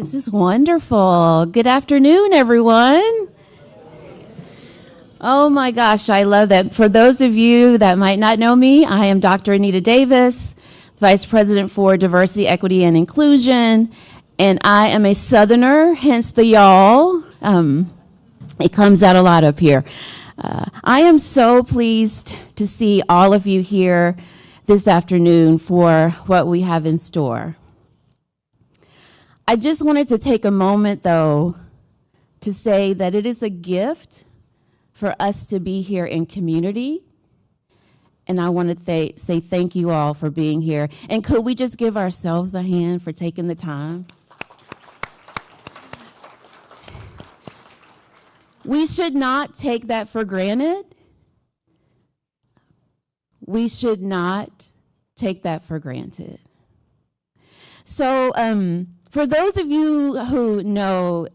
This is wonderful. Good afternoon, everyone. Oh my gosh, I love that. For those of you that might not know me, I am Dr. Anita Davis, Vice President for Diversity, Equity, and Inclusion, and I am a Southerner, hence the y'all. It comes out a lot up here. I am so pleased to see all of you here this afternoon for what we have in store. I just wanted to take a moment, though, to say that it is a gift for us to be here in community. And I want to say thank you all for being here. And could we just give ourselves a hand for taking the time? We should not take that for granted. We should not take that for granted. So for those of you who know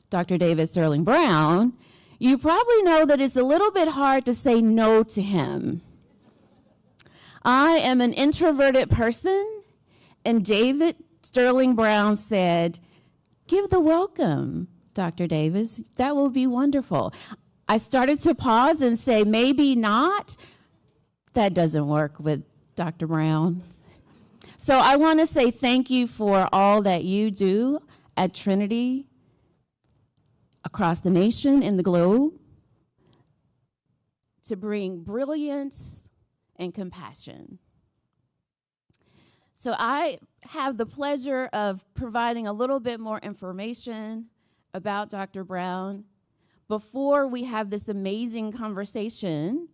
Dr. David Sterling Brown, you probably know that it's a little bit hard to say no to him. I am an introverted person, and David Sterling Brown said, "Give the welcome, Dr. Davis. That will be wonderful." I started to pause and say, maybe not. That doesn't work with Dr. Brown. So I want to say thank you for all that you do at Trinity, across the nation and the globe, to bring brilliance and compassion. So I have the pleasure of providing a little bit more information about Dr. Brown before we have this amazing conversation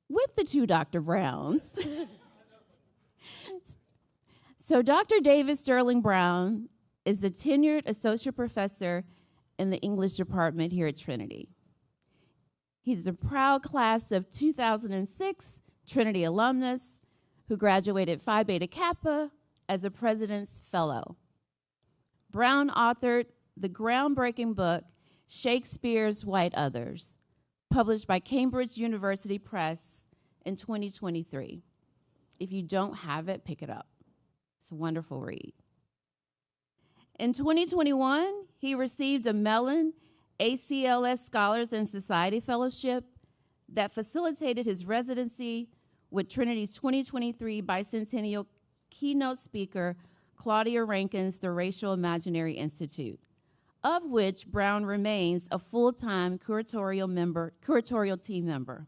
with the two Dr. Browns. So Dr. David Sterling Brown is a tenured associate professor in the English department here at Trinity. He's a proud class of 2006 Trinity alumnus who graduated Phi Beta Kappa as a President's Fellow. Brown authored the groundbreaking book, Shakespeare's White Others, published by Cambridge University Press in 2023. If you don't have it, pick it up. It's a wonderful read. In 2021, he received a Mellon ACLS Scholars and Society Fellowship that facilitated his residency with Trinity's 2023 bicentennial keynote speaker, Claudia Rankine's The Racial Imaginary Institute, of which Brown remains a full-time curatorial team member.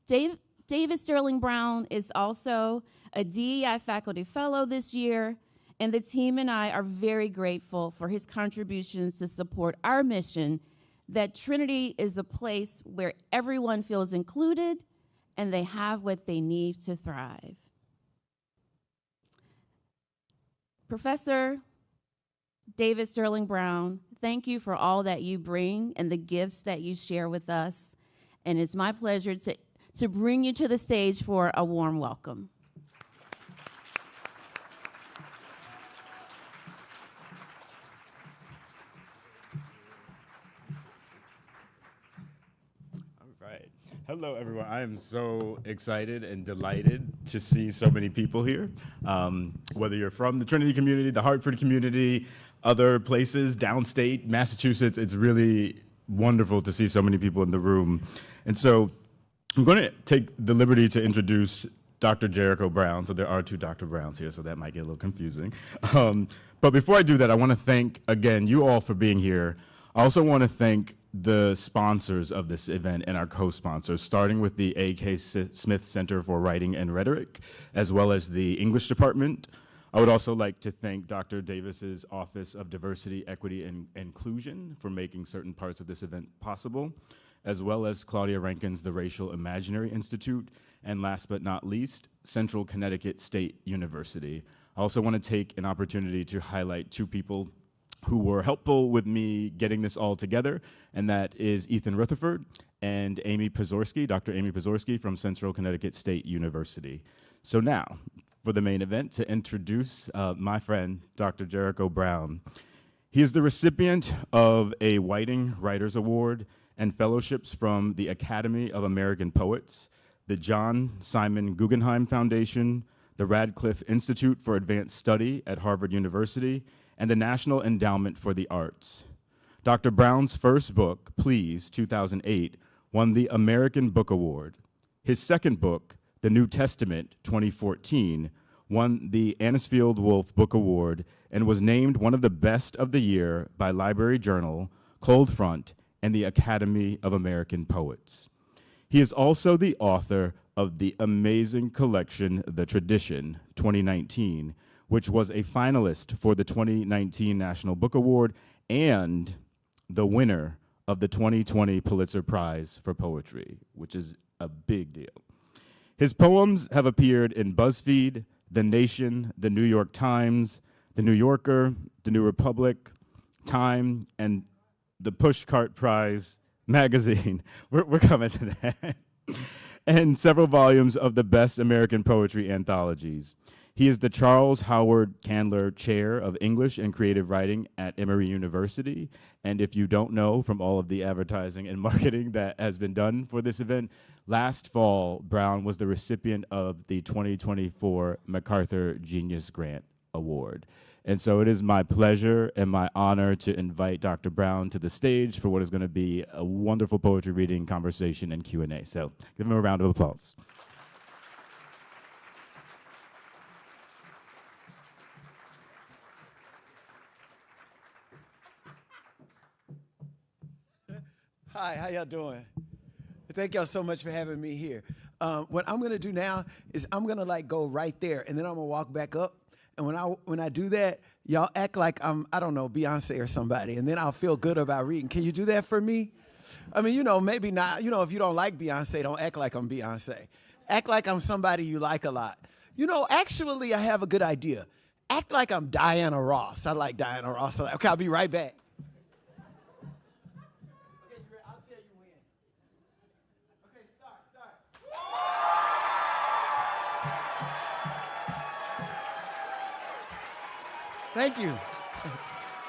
David Sterling Brown is also a DEI faculty fellow this year, and the team and I are very grateful for his contributions to support our mission that Trinity is a place where everyone feels included and they have what they need to thrive. Professor David Sterling Brown, thank you for all that you bring and the gifts that you share with us. And it's my pleasure to bring you to the stage for a warm welcome. Hello, everyone. I am so excited and delighted to see so many people here. Whether you're from the Trinity community, the Hartford community, other places, downstate, Massachusetts, it's really wonderful to see so many people in the room. And so I'm going to take the liberty to introduce Dr. Jericho Brown. So there are two Dr. Browns here, so that might get a little confusing. But before I do that, I want to thank, again, you all for being here. I also want to thank the sponsors of this event and our co-sponsors, starting with the A.K. Smith Center for Writing and Rhetoric, as well as the English department. I would also like to thank Dr. Davis's Office of Diversity, Equity, and Inclusion for making certain parts of this event possible, as well as Claudia Rankine's The Racial Imaginary Institute, and last but not least, Central Connecticut State University. I also want to take an opportunity to highlight two people who were helpful with me getting this all together, and that is Ethan Rutherford and Amy Pazorski, Dr. Amy Pazorski from Central Connecticut State University. So now, for the main event, to introduce my friend, Dr. Jericho Brown. He is the recipient of a Whiting Writers Award and fellowships from the Academy of American Poets, the John Simon Guggenheim Foundation, the Radcliffe Institute for Advanced Study at Harvard University, and the National Endowment for the Arts. Dr. Brown's first book, Please, 2008, won the American Book Award. His second book, The New Testament, 2014, won the Anisfield Wolf Book Award and was named one of the best of the year by Library Journal, Cold Front, and the Academy of American Poets. He is also the author of the amazing collection, The Tradition, 2019, which was a finalist for the 2019 National Book Award and the winner of the 2020 Pulitzer Prize for Poetry, which is a big deal. His poems have appeared in BuzzFeed, The Nation, The New York Times, The New Yorker, The New Republic, Time, and the Pushcart Prize magazine. We're coming to that. And several volumes of the best American poetry anthologies. He is the Charles Howard Candler Chair of English and Creative Writing at Emory University. And if you don't know from all of the advertising and marketing that has been done for this event, last fall, Brown was the recipient of the 2024 MacArthur Genius Grant Award. And so it is my pleasure and my honor to invite Dr. Brown to the stage for what is going to be a wonderful poetry reading, conversation, and Q&A. So give him a round of applause. Hi, how y'all doing? Thank y'all so much for having me here. What I'm gonna do now is I'm gonna go right there, and then I'm gonna walk back up. And when I do that, y'all act like I'm, I don't know, Beyonce or somebody, and then I'll feel good about reading. Can you do that for me? I mean, maybe not. If you don't like Beyonce, don't act like I'm Beyonce. Act like I'm somebody you like a lot. Actually, I have a good idea. Act like I'm Diana Ross. I like Diana Ross. Okay, I'll be right back. Thank you.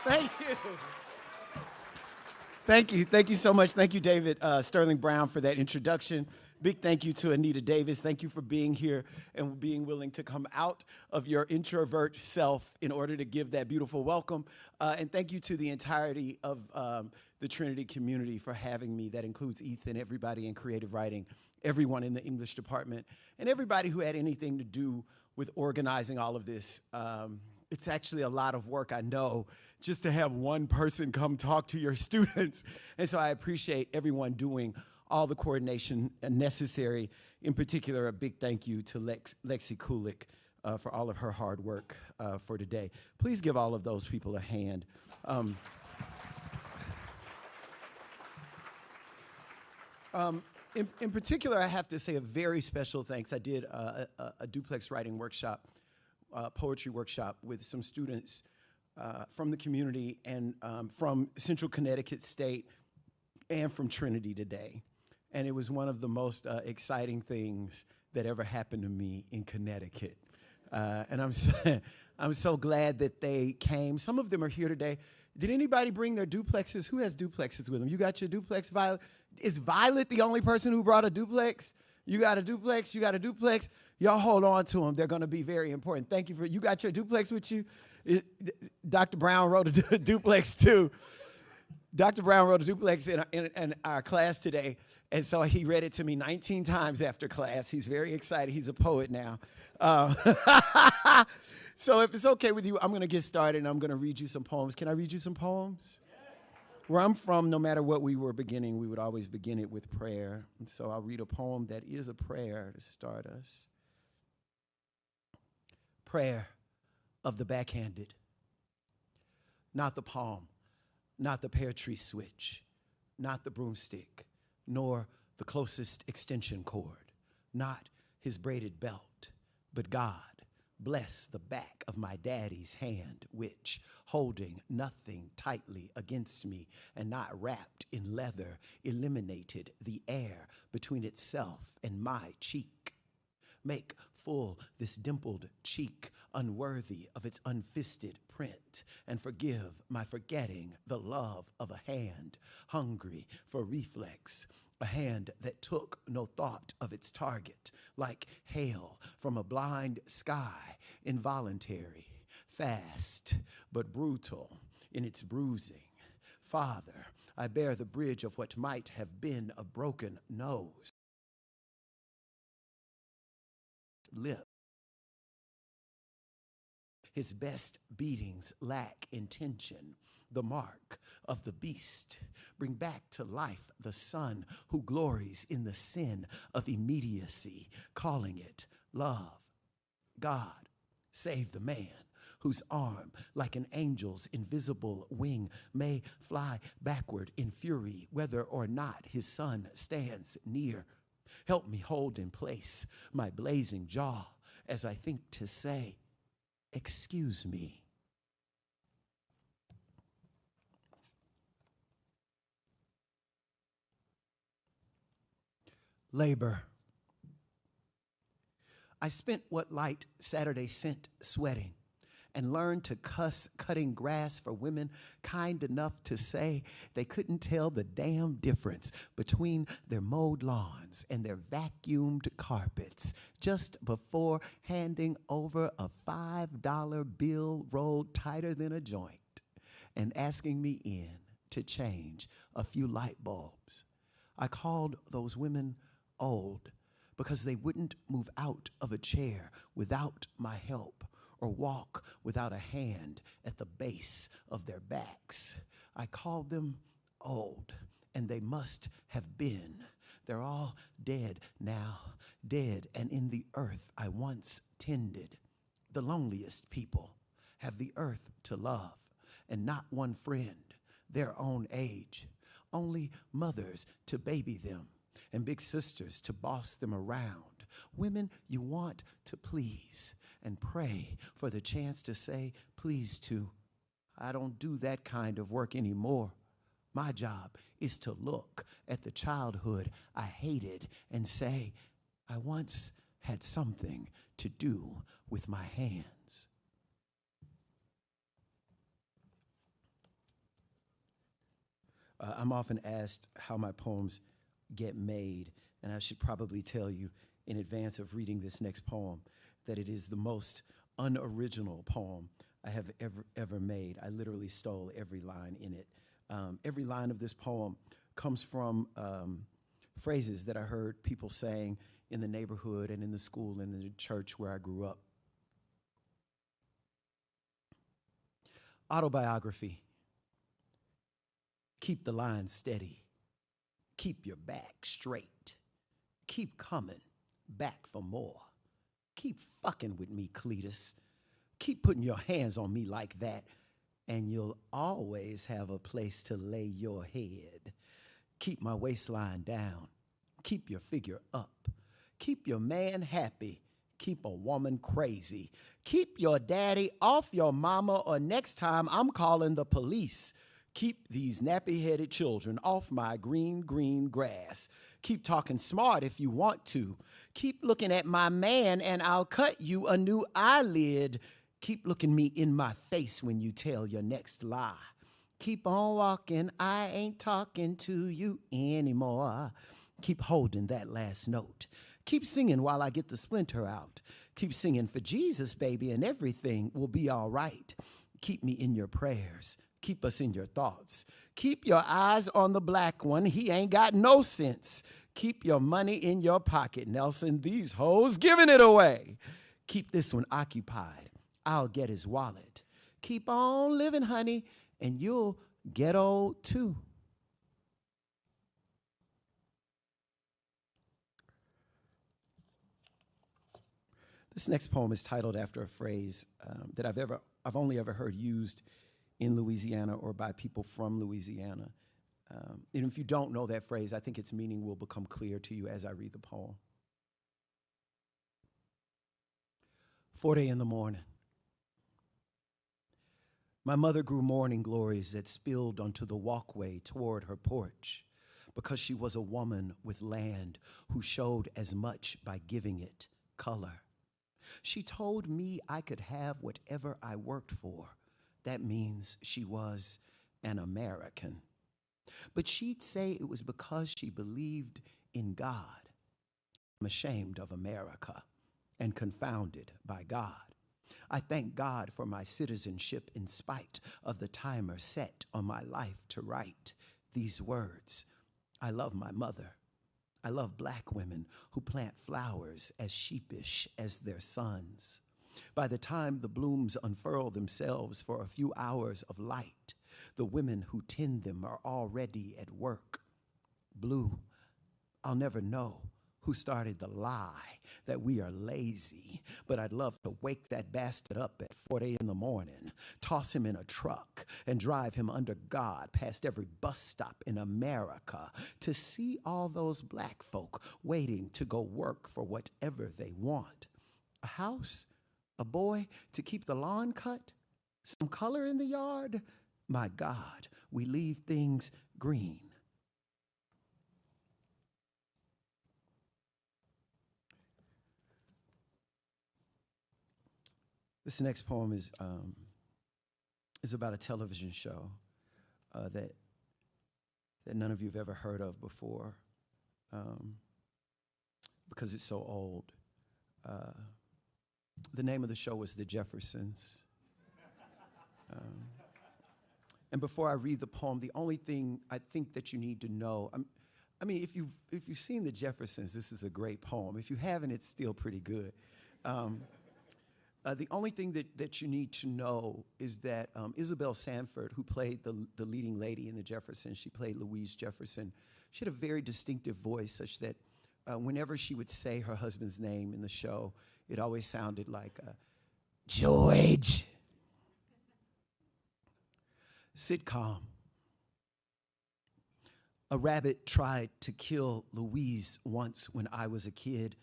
Thank you. Thank you. Thank you so much. Thank you, David Sterling Brown, for that introduction. Big thank you to Anita Davis. Thank you for being here and being willing to come out of your introvert self in order to give that beautiful welcome. And thank you to the entirety of the Trinity community for having me. That includes Ethan, everybody in creative writing, everyone in the English department, and everybody who had anything to do with organizing all of this. It's actually a lot of work, I know, just to have one person come talk to your students. And so I appreciate everyone doing all the coordination necessary. In particular, a big thank you to Lexi Kulik for all of her hard work for today. Please give all of those people a hand. In particular, I have to say a very special thanks. I did a duplex writing workshop, poetry workshop with some students from the community and from Central Connecticut State and from Trinity today. And it was one of the most exciting things that ever happened to me in Connecticut. And I'm so glad that they came. Some of them are here today. Did anybody bring their duplexes? Who has duplexes with them? You got your duplex, Violet? Is Violet the only person who brought a duplex? You got a duplex, you got a duplex. Y'all hold on to them. They're going to be very important. Thank you for, you got your duplex with you? Dr. Brown wrote a duplex too. Dr. Brown wrote a duplex in our class today, and so he read it to me 19 times after class. He's very excited. He's a poet now. So if it's okay with you, I'm going to get started, and I'm going to read you some poems. Can I read you some poems? Where I'm from, no matter what we were beginning, we would always begin it with prayer. And so I'll read a poem that is a prayer to start us. Prayer of the backhanded. Not the palm, not the pear tree switch, not the broomstick, nor the closest extension cord, not his braided belt, but God. Bless the back of my daddy's hand, which, holding nothing tightly against me and not wrapped in leather, eliminated the air between itself and my cheek. Make full this dimpled cheek, unworthy of its unfisted print, and forgive my forgetting the love of a hand, hungry for reflex, a hand that took no thought of its target, like hail from a blind sky, involuntary, fast, but brutal in its bruising. Father, I bear the bridge of what might have been a broken nose, lip. His best beatings lack intention, the mark of the beast. Bring back to life the son who glories in the sin of immediacy, calling it love. God, save the man whose arm, like an angel's invisible wing, may fly backward in fury, whether or not his son stands near. Help me hold in place my blazing jaw as I think to say, excuse me. Labor. I spent what light Saturday sent sweating and learned to cuss cutting grass for women kind enough to say they couldn't tell the damn difference between their mowed lawns and their vacuumed carpets just before handing over a $5 bill rolled tighter than a joint and asking me in to change a few light bulbs. I called those women old because they wouldn't move out of a chair without my help or walk without a hand at the base of their backs. I called them old, and they must have been. They're all dead now, dead and in the earth I once tended. The loneliest people have the earth to love, and not one friend their own age. Only mothers to baby them, and big sisters to boss them around. Women you want to please, and pray for the chance to say please to. I don't do that kind of work anymore. My job is to look at the childhood I hated and say, I once had something to do with my hands. I'm often asked how my poems get made, and I should probably tell you in advance of reading this next poem that it is the most unoriginal poem I have ever made. I literally stole every line in it. Every line of this poem comes from phrases that I heard people saying in the neighborhood and in the school and in the church where I grew up. Autobiography. Keep the line steady. Keep your back straight. Keep coming back for more. Keep fucking with me, Cletus. Keep putting your hands on me like that, and you'll always have a place to lay your head. Keep my waistline down. Keep your figure up. Keep your man happy. Keep a woman crazy. Keep your daddy off your mama, or next time I'm calling the police. Keep these nappy-headed children off my green, green grass. Keep talking smart if you want to. Keep looking at my man and I'll cut you a new eyelid. Keep looking me in my face when you tell your next lie. Keep on walking, I ain't talking to you anymore. Keep holding that last note. Keep singing while I get the splinter out. Keep singing for Jesus, baby, and everything will be all right. Keep me in your prayers. Keep us in your thoughts. Keep your eyes on the black one. He ain't got no sense. Keep your money in your pocket, Nelson. These hoes giving it away. Keep this one occupied. I'll get his wallet. Keep on living, honey, and you'll get old too. This next poem is titled after a phrase that I've only ever heard used in Louisiana or by people from Louisiana. And if you don't know that phrase, I think its meaning will become clear to you as I read the poem. 4 in the morning. My mother grew morning glories that spilled onto the walkway toward her porch because she was a woman with land who showed as much by giving it color. She told me I could have whatever I worked for. That means she was an American. But she'd say it was because she believed in God. I'm ashamed of America and confounded by God. I thank God for my citizenship in spite of the timer set on my life to write these words. I love my mother. I love black women who plant flowers as sheepish as their sons. By the time the blooms unfurl themselves for a few hours of light, the women who tend them are already at work. Blue, I'll never know who started the lie that we are lazy, but I'd love to wake that bastard up at 4 in the morning, toss him in a truck, and drive him under God past every bus stop in America to see all those black folk waiting to go work for whatever they want. A house, a boy to keep the lawn cut, some color in the yard. My God, we leave things green. This next poem is about a television show that none of you have ever heard of before because it's so old. The name of the show was The Jeffersons. And before I read the poem, the only thing I think that you need to know, I mean, if you've seen The Jeffersons, this is a great poem. If you haven't, it's still pretty good. The only thing that you need to know is that Isabel Sanford, who played the leading lady in The Jeffersons, she played Louise Jefferson. She had a very distinctive voice such that whenever she would say her husband's name in the show, it always sounded like, George. Sitcom. A rabbit tried to kill Louise once when I was a kid.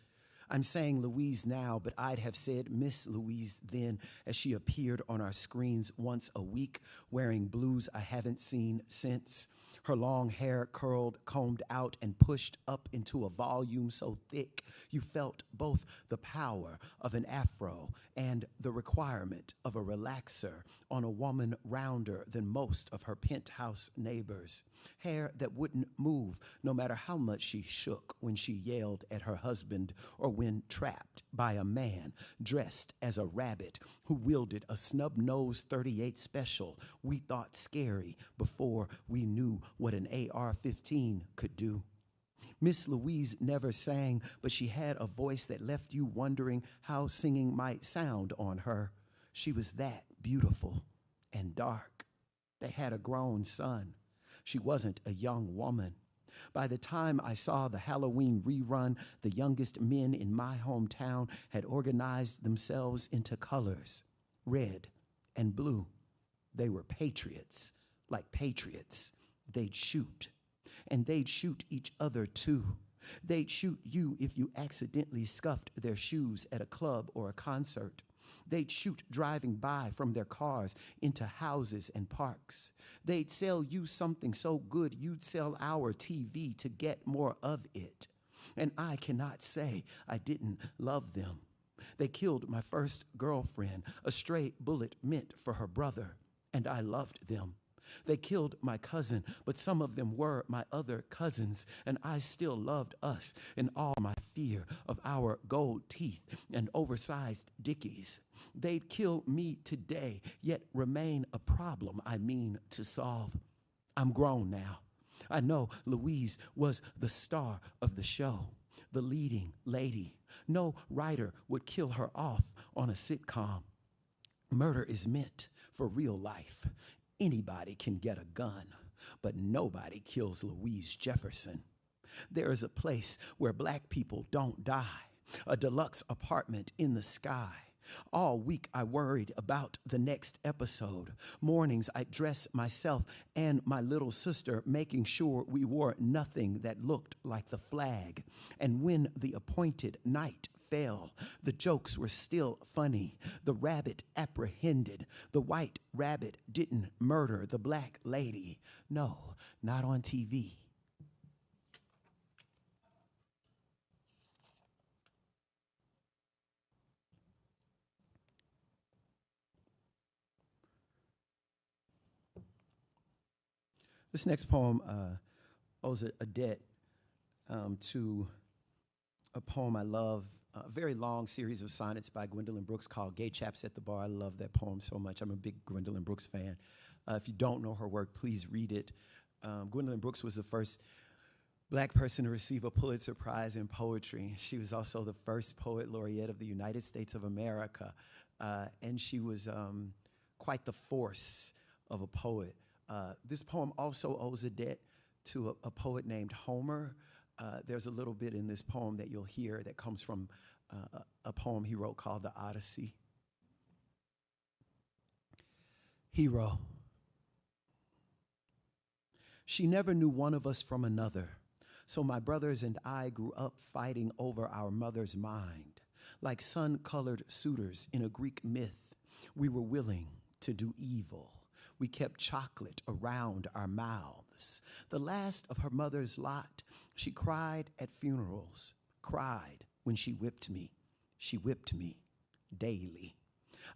I'm saying Louise now, but I'd have said Miss Louise then, as she appeared on our screens once a week, wearing blues I haven't seen since. Her long hair curled, combed out, and pushed up into a volume so thick you felt both the power of an afro and the requirement of a relaxer on a woman rounder than most of her penthouse neighbors. Hair that wouldn't move no matter how much she shook when she yelled at her husband or when trapped by a man dressed as a rabbit who wielded a snub-nosed .38 special we thought scary before we knew what an AR-15 could do. Miss Louise never sang, but she had a voice that left you wondering how singing might sound on her. She was that beautiful and dark. They had a grown son. She wasn't a young woman. By the time I saw the Halloween rerun, the youngest men in my hometown had organized themselves into colors, red and blue. They were patriots, like patriots. They'd shoot, and they'd shoot each other too. They'd shoot you if you accidentally scuffed their shoes at a club or a concert. They'd shoot driving by from their cars into houses and parks. They'd sell you something so good you'd sell our TV to get more of it. And I cannot say I didn't love them. They killed my first girlfriend, a stray bullet meant for her brother, and I loved them. They killed my cousin, but some of them were my other cousins, and I still loved us in all my fear of our gold teeth and oversized dickies. They'd kill me today, yet remain a problem I mean to solve. I'm grown now. I know Louise was the star of the show, the leading lady. No writer would kill her off on a sitcom. Murder is meant for real life. Anybody can get a gun, but nobody kills Louise Jefferson. There is a place where black people don't die, a deluxe apartment in the sky. All week I worried about the next episode. Mornings I dressed myself and my little sister, making sure we wore nothing that looked like the flag. And when the appointed night fell, the jokes were still funny. The rabbit apprehended. The white rabbit didn't murder the black lady. No, not on TV. This next poem owes a debt to a poem I love, a very long series of sonnets by Gwendolyn Brooks called Gay Chaps at the Bar. I love that poem so much. I'm a big Gwendolyn Brooks fan. If you don't know her work, please read it. Gwendolyn Brooks was the first Black person to receive a Pulitzer Prize in poetry. She was also the first poet laureate of the United States of America. And she was quite the force of a poet. This poem also owes a debt to a poet named Homer. There's a little bit in this poem that you'll hear that comes from a poem he wrote called The Odyssey. Hero. She never knew one of us from another, so my brothers and I grew up fighting over our mother's mind. Like sun-colored suitors in a Greek myth, we were willing to do evil. We kept chocolate around our mouths. The last of her mother's lot, she cried at funerals, cried when she whipped me. She whipped me daily.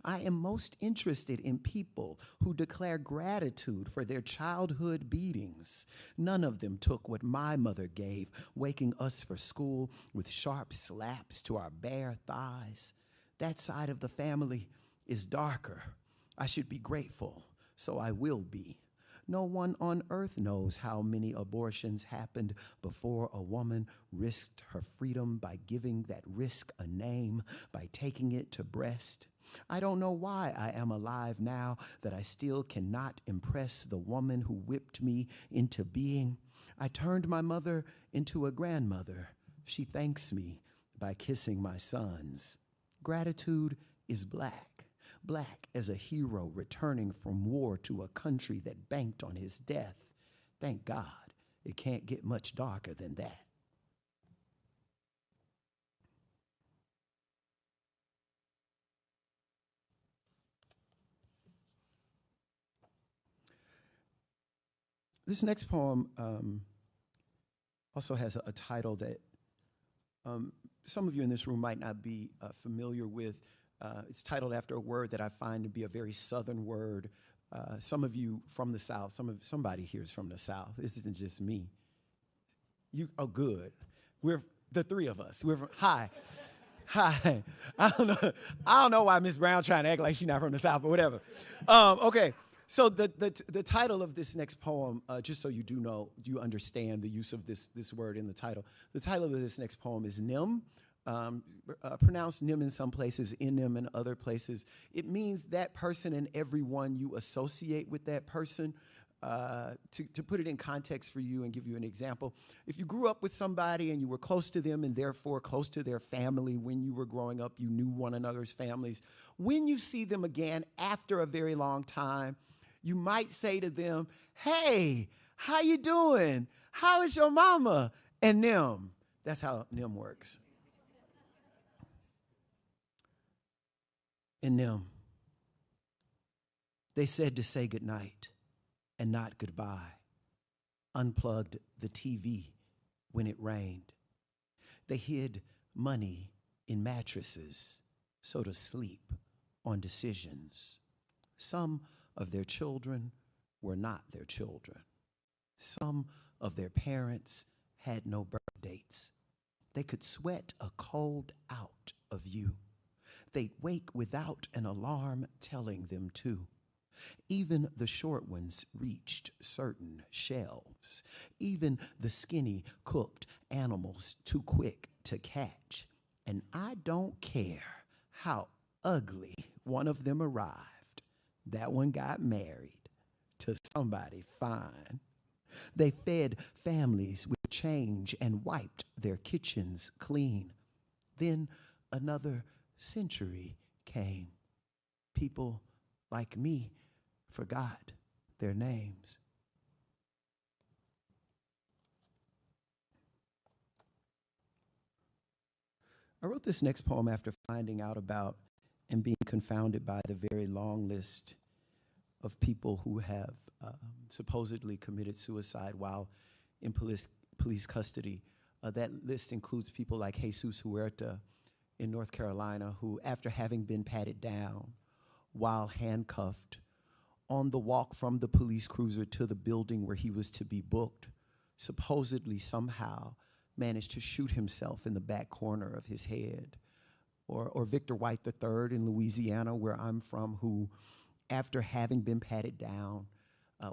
I am most interested in people who declare gratitude for their childhood beatings. None of them took what my mother gave, waking us for school with sharp slaps to our bare thighs. That side of the family is darker. I should be grateful, so I will be. No one on earth knows how many abortions happened before a woman risked her freedom by giving that risk a name, by taking it to breast. I don't know why I am alive now, that I still cannot impress the woman who whipped me into being. I turned my mother into a grandmother. She thanks me by kissing my sons. Gratitude is black, black as a hero returning from war to a country that banked on his death. Thank God, it can't get much darker than that. This next poem also has a title that some of you in this room might not be familiar with. It's titled after a word that I find to be a very Southern word. Some of you from the South, somebody here is from the South. This isn't just me. You, oh, good. We're the three of us. We're from, hi. I don't know why Miss Brown trying to act like she's not from the South, but whatever. Okay. So the title of this next poem, just so you do know, you understand the use of this word in the title. The title of this next poem is Nim, pronounced Nim in some places, Nim in other places. It means that person and everyone you associate with that person. To put it in context for you and give you an example, if you grew up with somebody and you were close to them and therefore close to their family when you were growing up, you knew one another's families. When you see them again after a very long time, you might say to them, hey, how you doing? How is your mama? And Nim. That's how Nim works. And Nim. They said to say goodnight and not goodbye. Unplugged the TV when it rained. They hid money in mattresses, so to sleep on decisions. Some of their children were not their children. Some of their parents had no birth dates. They could sweat a cold out of you. They'd wake without an alarm telling them to. Even the short ones reached certain shelves. Even the skinny cooked animals too quick to catch. And I don't care how ugly one of them arrived. That one got married to somebody fine. They fed families with change and wiped their kitchens clean. Then another century came. People like me forgot their names. I wrote this next poem after finding out about and being confounded by the very long list of people who have supposedly committed suicide while in police custody. That list includes people like Jesus Huerta in North Carolina, who, after having been patted down while handcuffed, on the walk from the police cruiser to the building where he was to be booked, supposedly somehow managed to shoot himself in the back corner of his head. Or Victor White III in Louisiana, where I'm from, who, after having been patted down,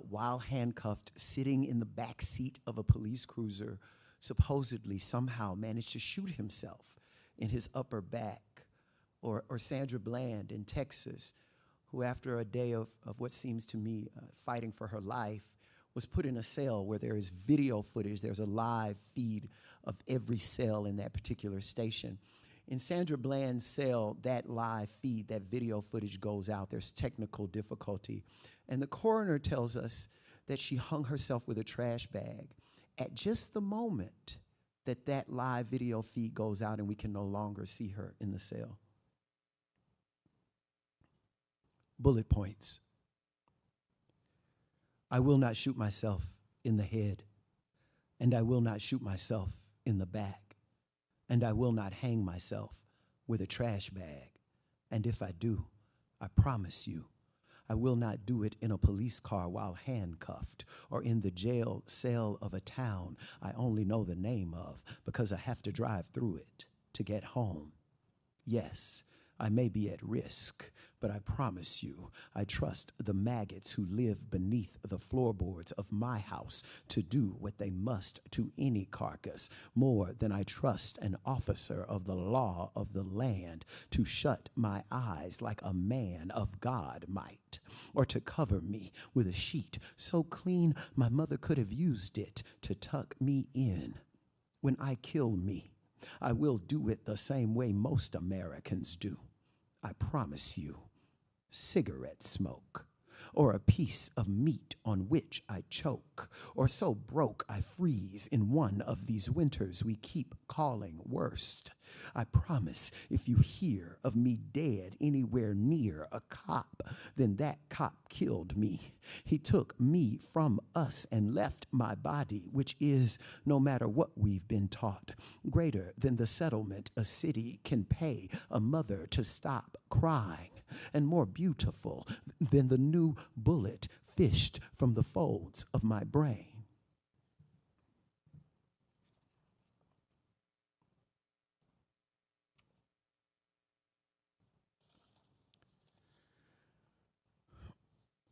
while handcuffed, sitting in the back seat of a police cruiser, supposedly somehow managed to shoot himself in his upper back. Or Sandra Bland in Texas, who after a day of what seems to me fighting for her life, was put in a cell where there is video footage. There's a live feed of every cell in that particular station. In Sandra Bland's cell, that live feed, that video footage goes out. There's technical difficulty. And the coroner tells us that she hung herself with a trash bag at just the moment that that live video feed goes out and we can no longer see her in the cell. Bullet points. I will not shoot myself in the head, and I will not shoot myself in the back, and I will not hang myself with a trash bag. And if I do, I promise you, I will not do it in a police car while handcuffed or in the jail cell of a town I only know the name of because I have to drive through it to get home. Yes, I may be at risk, but I promise you, I trust the maggots who live beneath the floorboards of my house to do what they must to any carcass, more than I trust an officer of the law of the land to shut my eyes like a man of God might, or to cover me with a sheet so clean my mother could have used it to tuck me in. When I kill me, I will do it the same way most Americans do. I promise you, cigarette smoke, or a piece of meat on which I choke, or so broke I freeze in one of these winters we keep calling worst. I promise if you hear of me dead anywhere near a cop, then that cop killed me. He took me from us and left my body, which is, no matter what we've been taught, greater than the settlement a city can pay a mother to stop crying, and more beautiful than the new bullet fished from the folds of my brain.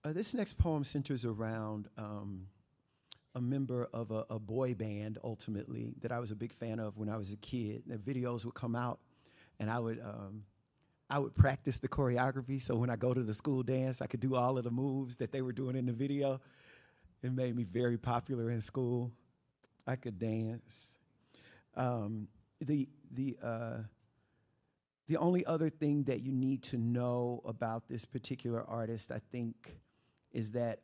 This next poem centers around a member of a boy band, ultimately, that I was a big fan of when I was a kid. The videos would come out, and I would practice the choreography, so when I go to the school dance, I could do all of the moves that they were doing in the video. It made me very popular in school. I could dance. The only other thing that you need to know about this particular artist, I think, is that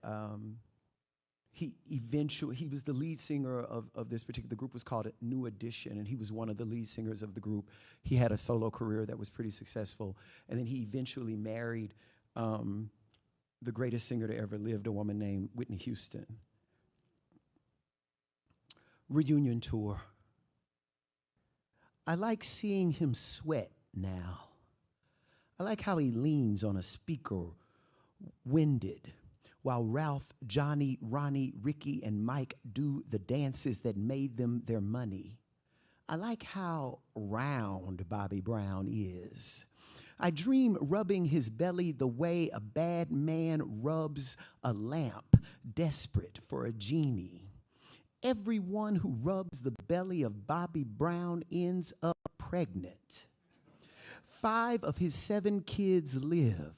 he was the lead singer of this particular group. Was called New Edition, and he was one of the lead singers of the group. He had a solo career that was pretty successful, and then he eventually married the greatest singer to ever lived, a woman named Whitney Houston. Reunion tour. I like seeing him sweat now. I like how he leans on a speaker, winded, while Ralph, Johnny, Ronnie, Ricky, and Mike do the dances that made them their money. I like how round Bobby Brown is. I dream rubbing his belly the way a bad man rubs a lamp, desperate for a genie. Everyone who rubs the belly of Bobby Brown ends up pregnant. 5 of his 7 kids live.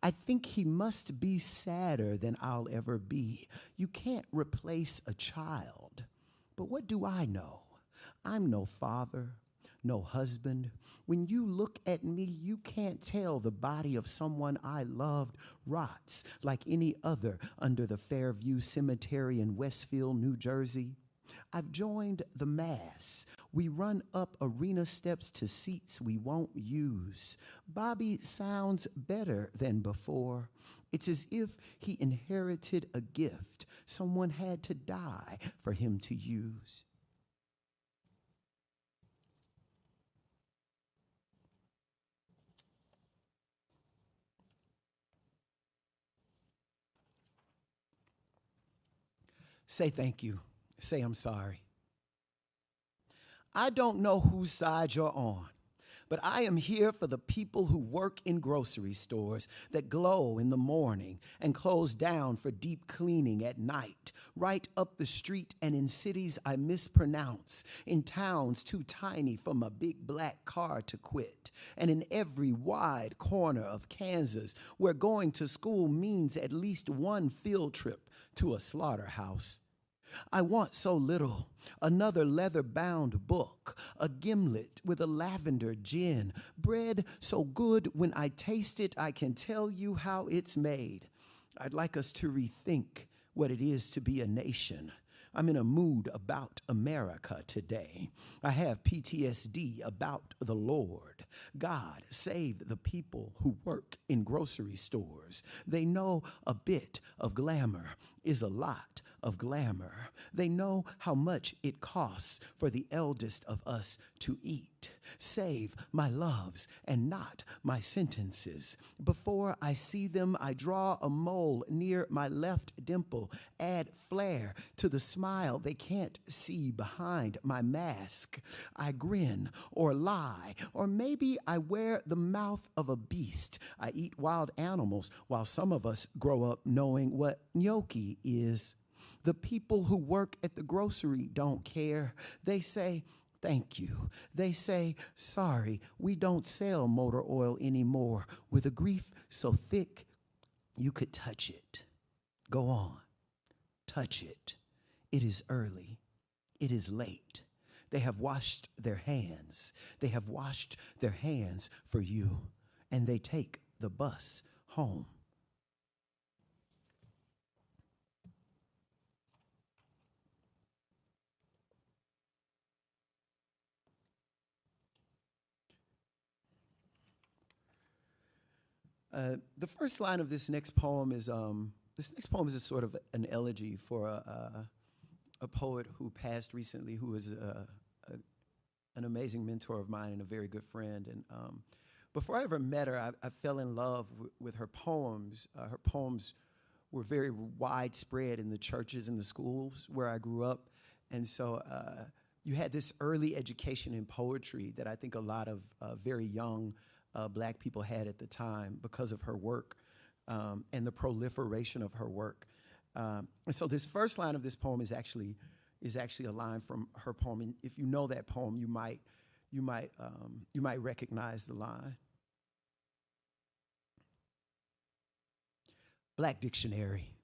I think he must be sadder than I'll ever be. You can't replace a child. But what do I know? I'm no father, no husband. When you look at me, you can't tell the body of someone I loved rots like any other under the Fairview Cemetery in Westfield, New Jersey. I've joined the mass. We run up arena steps to seats we won't use. Bobby sounds better than before. It's as if he inherited a gift someone had to die for him to use. Say thank you. Say I'm sorry. I don't know whose side you're on, but I am here for the people who work in grocery stores that glow in the morning and close down for deep cleaning at night, right up the street and in cities I mispronounce, in towns too tiny for my big black car to quit, and in every wide corner of Kansas where going to school means at least one field trip to a slaughterhouse. I want so little, another leather-bound book, a gimlet with a lavender gin, bread so good when I taste it I can tell you how it's made. I'd like us to rethink what it is to be a nation. I'm in a mood about America today. I have PTSD about the Lord. God save the people who work in grocery stores. They know a bit of glamour is a lot of glamour. They know how much it costs for the eldest of us to eat. Save my loves and not my sentences. Before I see them, I draw a mole near my left dimple, add flair to the smile they can't see behind my mask. I grin or lie, or maybe I wear the mouth of a beast. I eat wild animals while some of us grow up knowing what gnocchi is. The people who work at the grocery don't care. They say, thank you. They say, sorry, we don't sell motor oil anymore, with a grief so thick you could touch it. Go on, touch it. It is early. It is late. They have washed their hands. They have washed their hands for you, and they take the bus home. The first line of this next poem is a sort of an elegy for a poet who passed recently, who was an amazing mentor of mine and a very good friend. And before I ever met her, I fell in love with her poems. Her poems were very widespread in the churches and the schools where I grew up. And so you had this early education in poetry that I think a lot of very young Black people had at the time because of her work and the proliferation of her work. And so this first line of this poem is actually a line from her poem. And if you know that poem, you might recognize the line. Black Dictionary.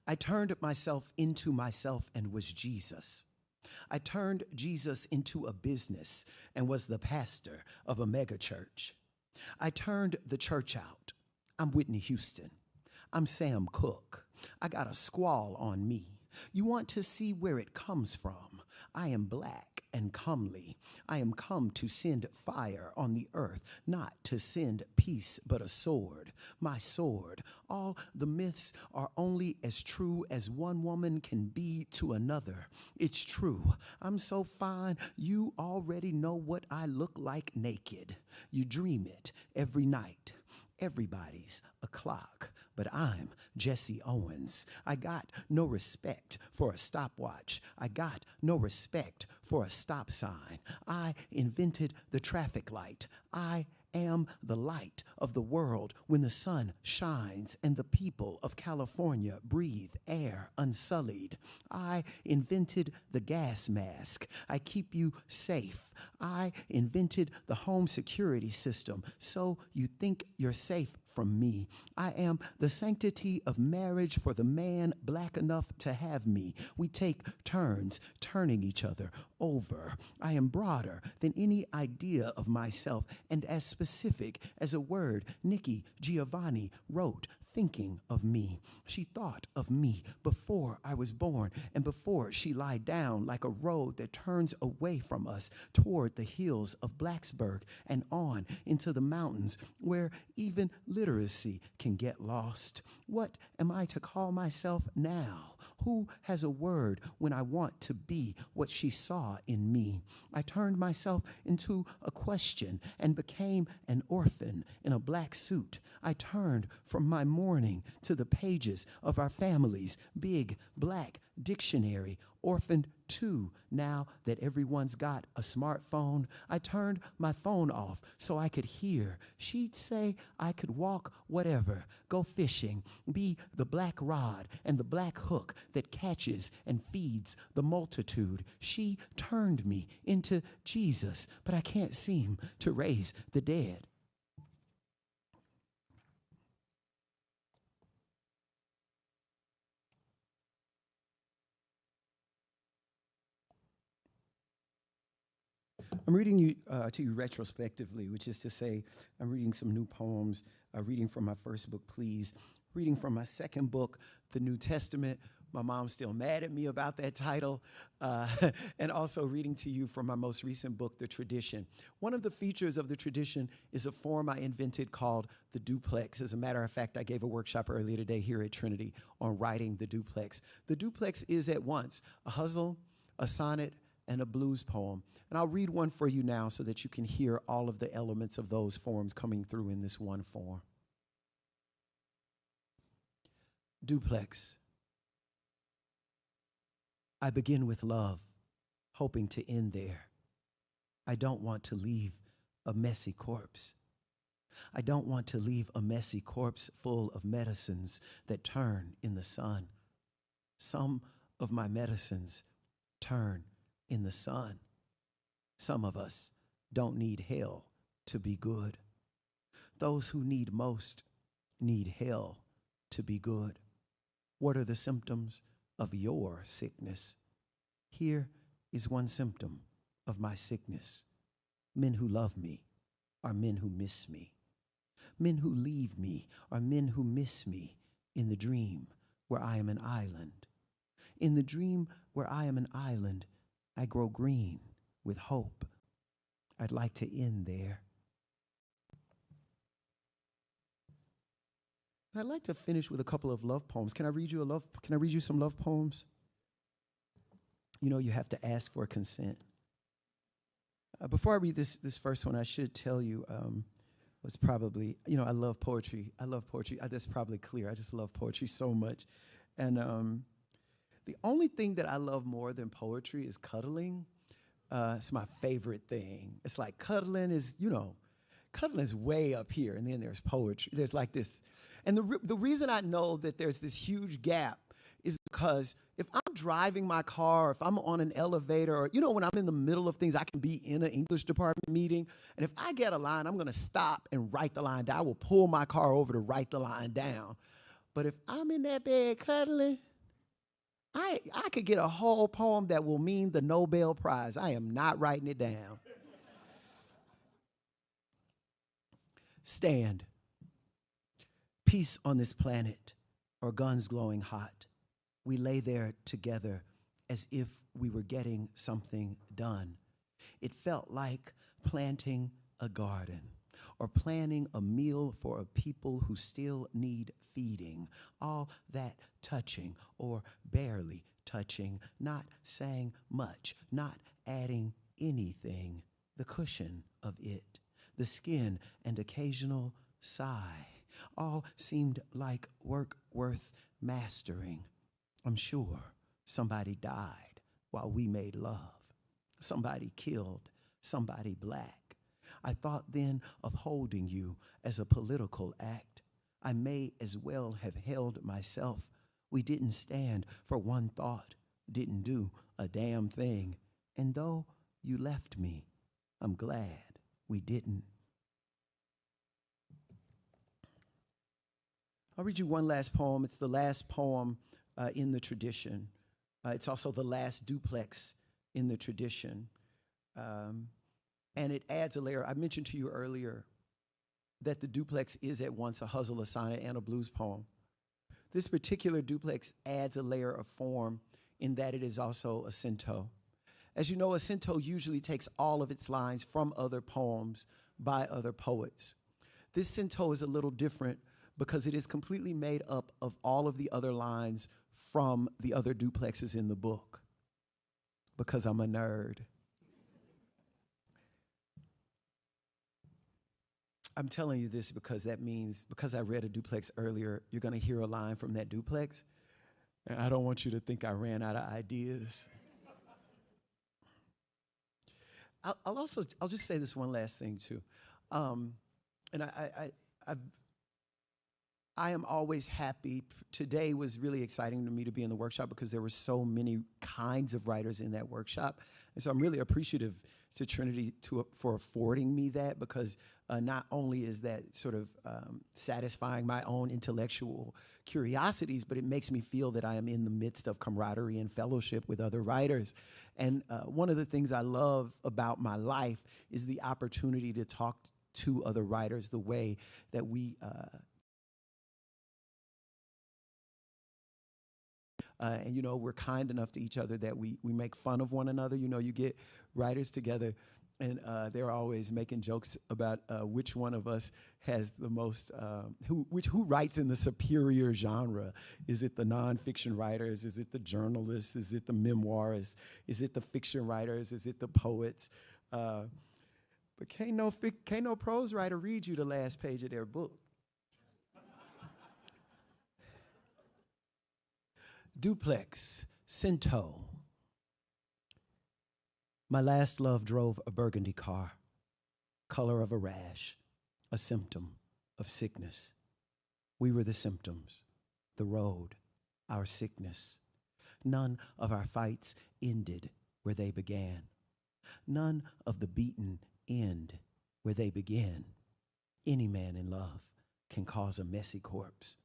I turned myself into myself and was Jesus. I turned Jesus into a business and was the pastor of a megachurch. I turned the church out. I'm Whitney Houston. I'm Sam Cooke. I got a squall on me. You want to see where it comes from? I am black and comely. I am come to send fire on the earth, not to send peace, but a sword. My sword. All the myths are only as true as one woman can be to another. It's true. I'm so fine, you already know what I look like naked. You dream it every night. Everybody's a clock, but I'm Jesse Owens. I got no respect for a stopwatch. I got no respect for a stop sign. I invented the traffic light. I am the light of the world when the sun shines and the people of California breathe air unsullied. I invented the gas mask. I keep you safe. I invented the home security system so you think you're safe from me. I am the sanctity of marriage for the man black enough to have me. We take turns turning each other over. I am broader than any idea of myself and as specific as a word Nikki Giovanni wrote thinking of me. She thought of me before I was born and before she lied down like a road that turns away from us toward the hills of Blacksburg and on into the mountains where even literacy can get lost. What am I to call myself now? Who has a word when I want to be what she saw in me? I turned myself into a question and became an orphan in a black suit. I turned from my mourning to the pages of our family's big black dictionary, orphaned too, now that everyone's got a smartphone. I turned my phone off so I could hear. She'd say I could walk whatever, go fishing, be the black rod and the black hook that catches and feeds the multitude. She turned me into Jesus, but I can't seem to raise the dead. I'm reading to you retrospectively, which is to say, I'm reading some new poems, reading from my first book, Please, reading from my second book, The New Testament. My mom's still mad at me about that title, and also reading to you from my most recent book, The Tradition. One of the features of The Tradition is a form I invented called the duplex. As a matter of fact, I gave a workshop earlier today here at Trinity on writing the duplex. The duplex is at once a hustle, a sonnet, and a blues poem. And I'll read one for you now so that you can hear all of the elements of those forms coming through in this one form. Duplex. I begin with love, hoping to end there. I don't want to leave a messy corpse. I don't want to leave a messy corpse full of medicines that turn in the sun. Some of my medicines turn in the sun. Some of us don't need hell to be good. Those who need most need hell to be good. What are the symptoms of your sickness? Here is one symptom of my sickness. Men who love me are men who miss me. Men who leave me are men who miss me in the dream where I am an island. In the dream where I am an island, I grow green with hope. I'd like to end there. I'd like to finish with a couple of love poems. Can I read you some love poems? You know, you have to ask for consent. Before I read this first one, I should tell you was probably, you know, I love poetry. That's probably clear. I just love poetry so much. And the only thing that I love more than poetry is cuddling. It's my favorite thing. It's like cuddling is way up here, and then there's poetry. There's like this. And the reason I know that there's this huge gap is because if I'm driving my car, if I'm on an elevator, or, you know, when I'm in the middle of things, I can be in an English department meeting, and if I get a line, I'm going to stop and write the line down. I will pull my car over to write the line down. But if I'm in that bed cuddling, I could get a whole poem that will mean the Nobel Prize. I am not writing it down. Stand. Peace on this planet, or guns glowing hot. We lay there together as if we were getting something done. It felt like planting a garden or planning a meal for a people who still need feeding. All that touching or barely touching, not saying much, not adding anything. The cushion of it, the skin and occasional sigh, all seemed like work worth mastering. I'm sure somebody died while we made love. Somebody killed somebody black. I thought then of holding you as a political act. I may as well have held myself. We didn't stand for one thought, didn't do a damn thing. And though you left me, I'm glad we didn't. I'll read you one last poem. It's the last poem in the tradition. It's also the last duplex in the tradition. And it adds a layer. I mentioned to you earlier that the duplex is at once a hustle, a sonnet, and a blues poem. This particular duplex adds a layer of form in that it is also a cento. As you know, a cento usually takes all of its lines from other poems by other poets. This cento is a little different because it is completely made up of all of the other lines from the other duplexes in the book because I'm a nerd. I'm telling you this because that means, because I read a duplex earlier, you're going to hear a line from that duplex. And I don't want you to think I ran out of ideas. I'll just say this one last thing too. And I am always happy. Today was really exciting to me to be in the workshop because there were so many kinds of writers in that workshop. And so I'm really appreciative to Trinity for affording me that, because not only is that sort of satisfying my own intellectual curiosities, but it makes me feel that I am in the midst of camaraderie and fellowship with other writers. And one of the things I love about my life is the opportunity to talk to other writers the way that we and, you know, we're kind enough to each other that we make fun of one another. You know, you get writers together, and they're always making jokes about which one of us has the most, who writes in the superior genre. Is it the nonfiction writers? Is it the journalists? Is it the memoirists? Is it the fiction writers? Is it the poets? But can't no prose writer read you the last page of their book. Duplex, Cento. My last love drove a burgundy car, color of a rash, a symptom of sickness. We were the symptoms, the road, our sickness. None of our fights ended where they began. None of the beaten end where they began. Any man in love can cause a messy corpse.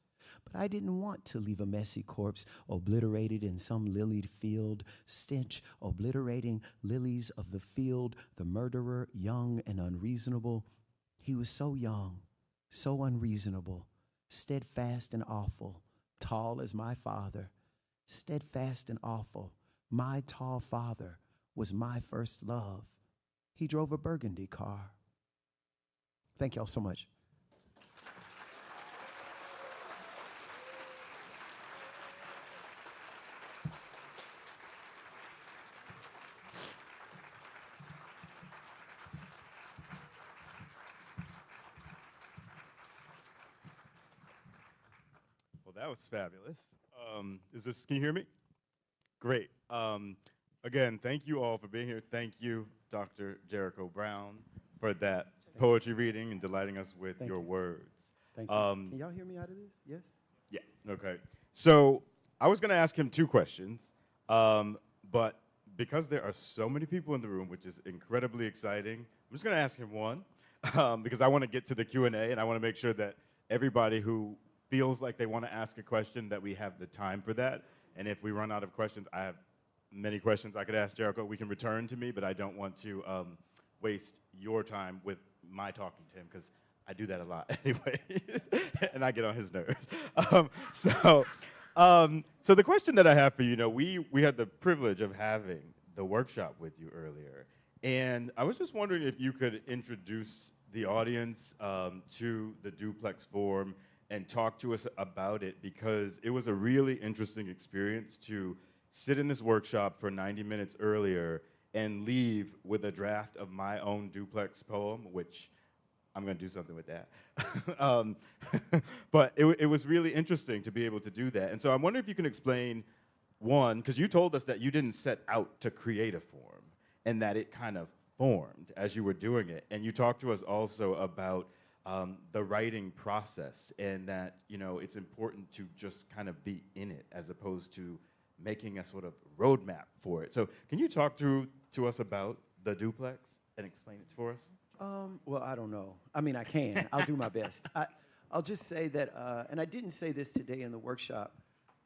But I didn't want to leave a messy corpse obliterated in some lilied field, stench obliterating lilies of the field, the murderer, young and unreasonable. He was so young, so unreasonable, steadfast and awful, tall as my father, steadfast and awful. My tall father was my first love. He drove a burgundy car. Thank y'all so much. That was fabulous. Can you hear me? Great. Again, thank you all for being here. Thank you, Dr. Jericho Brown, for that poetry reading and delighting us with your words. Thank you. Can y'all hear me out of this? Yes? Yeah, okay. So I was going to ask him two questions, but because there are so many people in the room, which is incredibly exciting, I'm just going to ask him one, because I want to get to the Q&A, and I want to make sure that everybody who feels like they want to ask a question, that we have the time for that. And if we run out of questions, I have many questions I could ask Jericho. We can return to me, but I don't want to waste your time with my talking to him, because I do that a lot anyway, and I get on his nerves. So the question that I have for you, we had the privilege of having the workshop with you earlier, and I was just wondering if you could introduce the audience to the duplex form and talk to us about it, because it was a really interesting experience to sit in this workshop for 90 minutes earlier and leave with a draft of my own duplex poem, which I'm going to do something with that. But it was really interesting to be able to do that. And so I'm wondering if you can explain, one, because you told us that you didn't set out to create a form, and that it kind of formed as you were doing it. And you talked to us also about the writing process, and that it's important to just kind of be in it as opposed to making a sort of roadmap for it. So can you talk to us about the duplex and explain it for us? Well, I don't know. I mean, I can. I'll do my best. I'll just say that, and I didn't say this today in the workshop,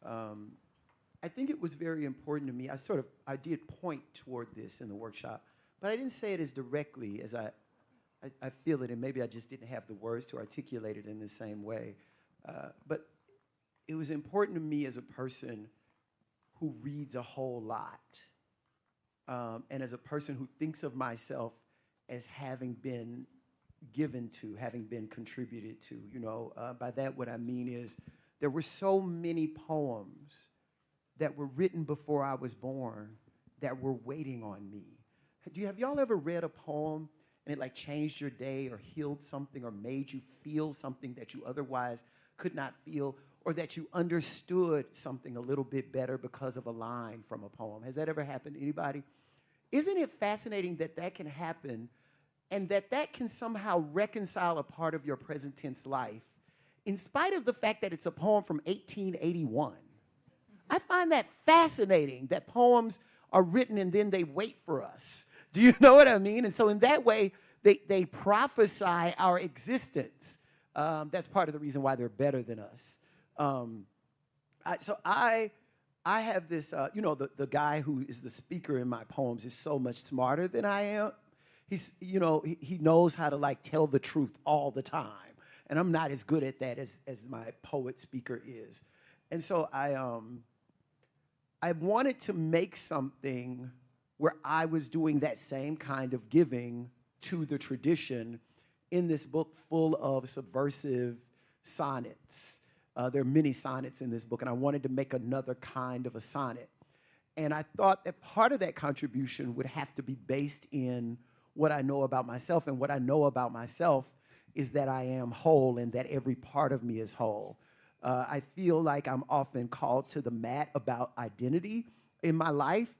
I think it was very important to me. I did point toward this in the workshop, but I didn't say it as directly as I feel it, and maybe I just didn't have the words to articulate it in the same way. But it was important to me as a person who reads a whole lot, and as a person who thinks of myself as having been given to, having been contributed to. By that, what I mean is there were so many poems that were written before I was born that were waiting on me. Have y'all ever read a poem and it like changed your day or healed something or made you feel something that you otherwise could not feel, or that you understood something a little bit better because of a line from a poem? Has that ever happened to anybody? Isn't it fascinating that that can happen and that that can somehow reconcile a part of your present tense life in spite of the fact that it's a poem from 1881? I find that fascinating, that poems are written and then they wait for us. Do you know what I mean? And so in that way, they prophesy our existence. That's part of the reason why they're better than us. I have this, the guy who is the speaker in my poems is so much smarter than I am. He knows how to like tell the truth all the time. And I'm not as good at that as my poet speaker is. And so I wanted to make something where I was doing that same kind of giving to the tradition in this book full of subversive sonnets. There are many sonnets in this book, and I wanted to make another kind of a sonnet. And I thought that part of that contribution would have to be based in what I know about myself, and what I know about myself is that I am whole and that every part of me is whole. I feel like I'm often called to the mat about identity in my life.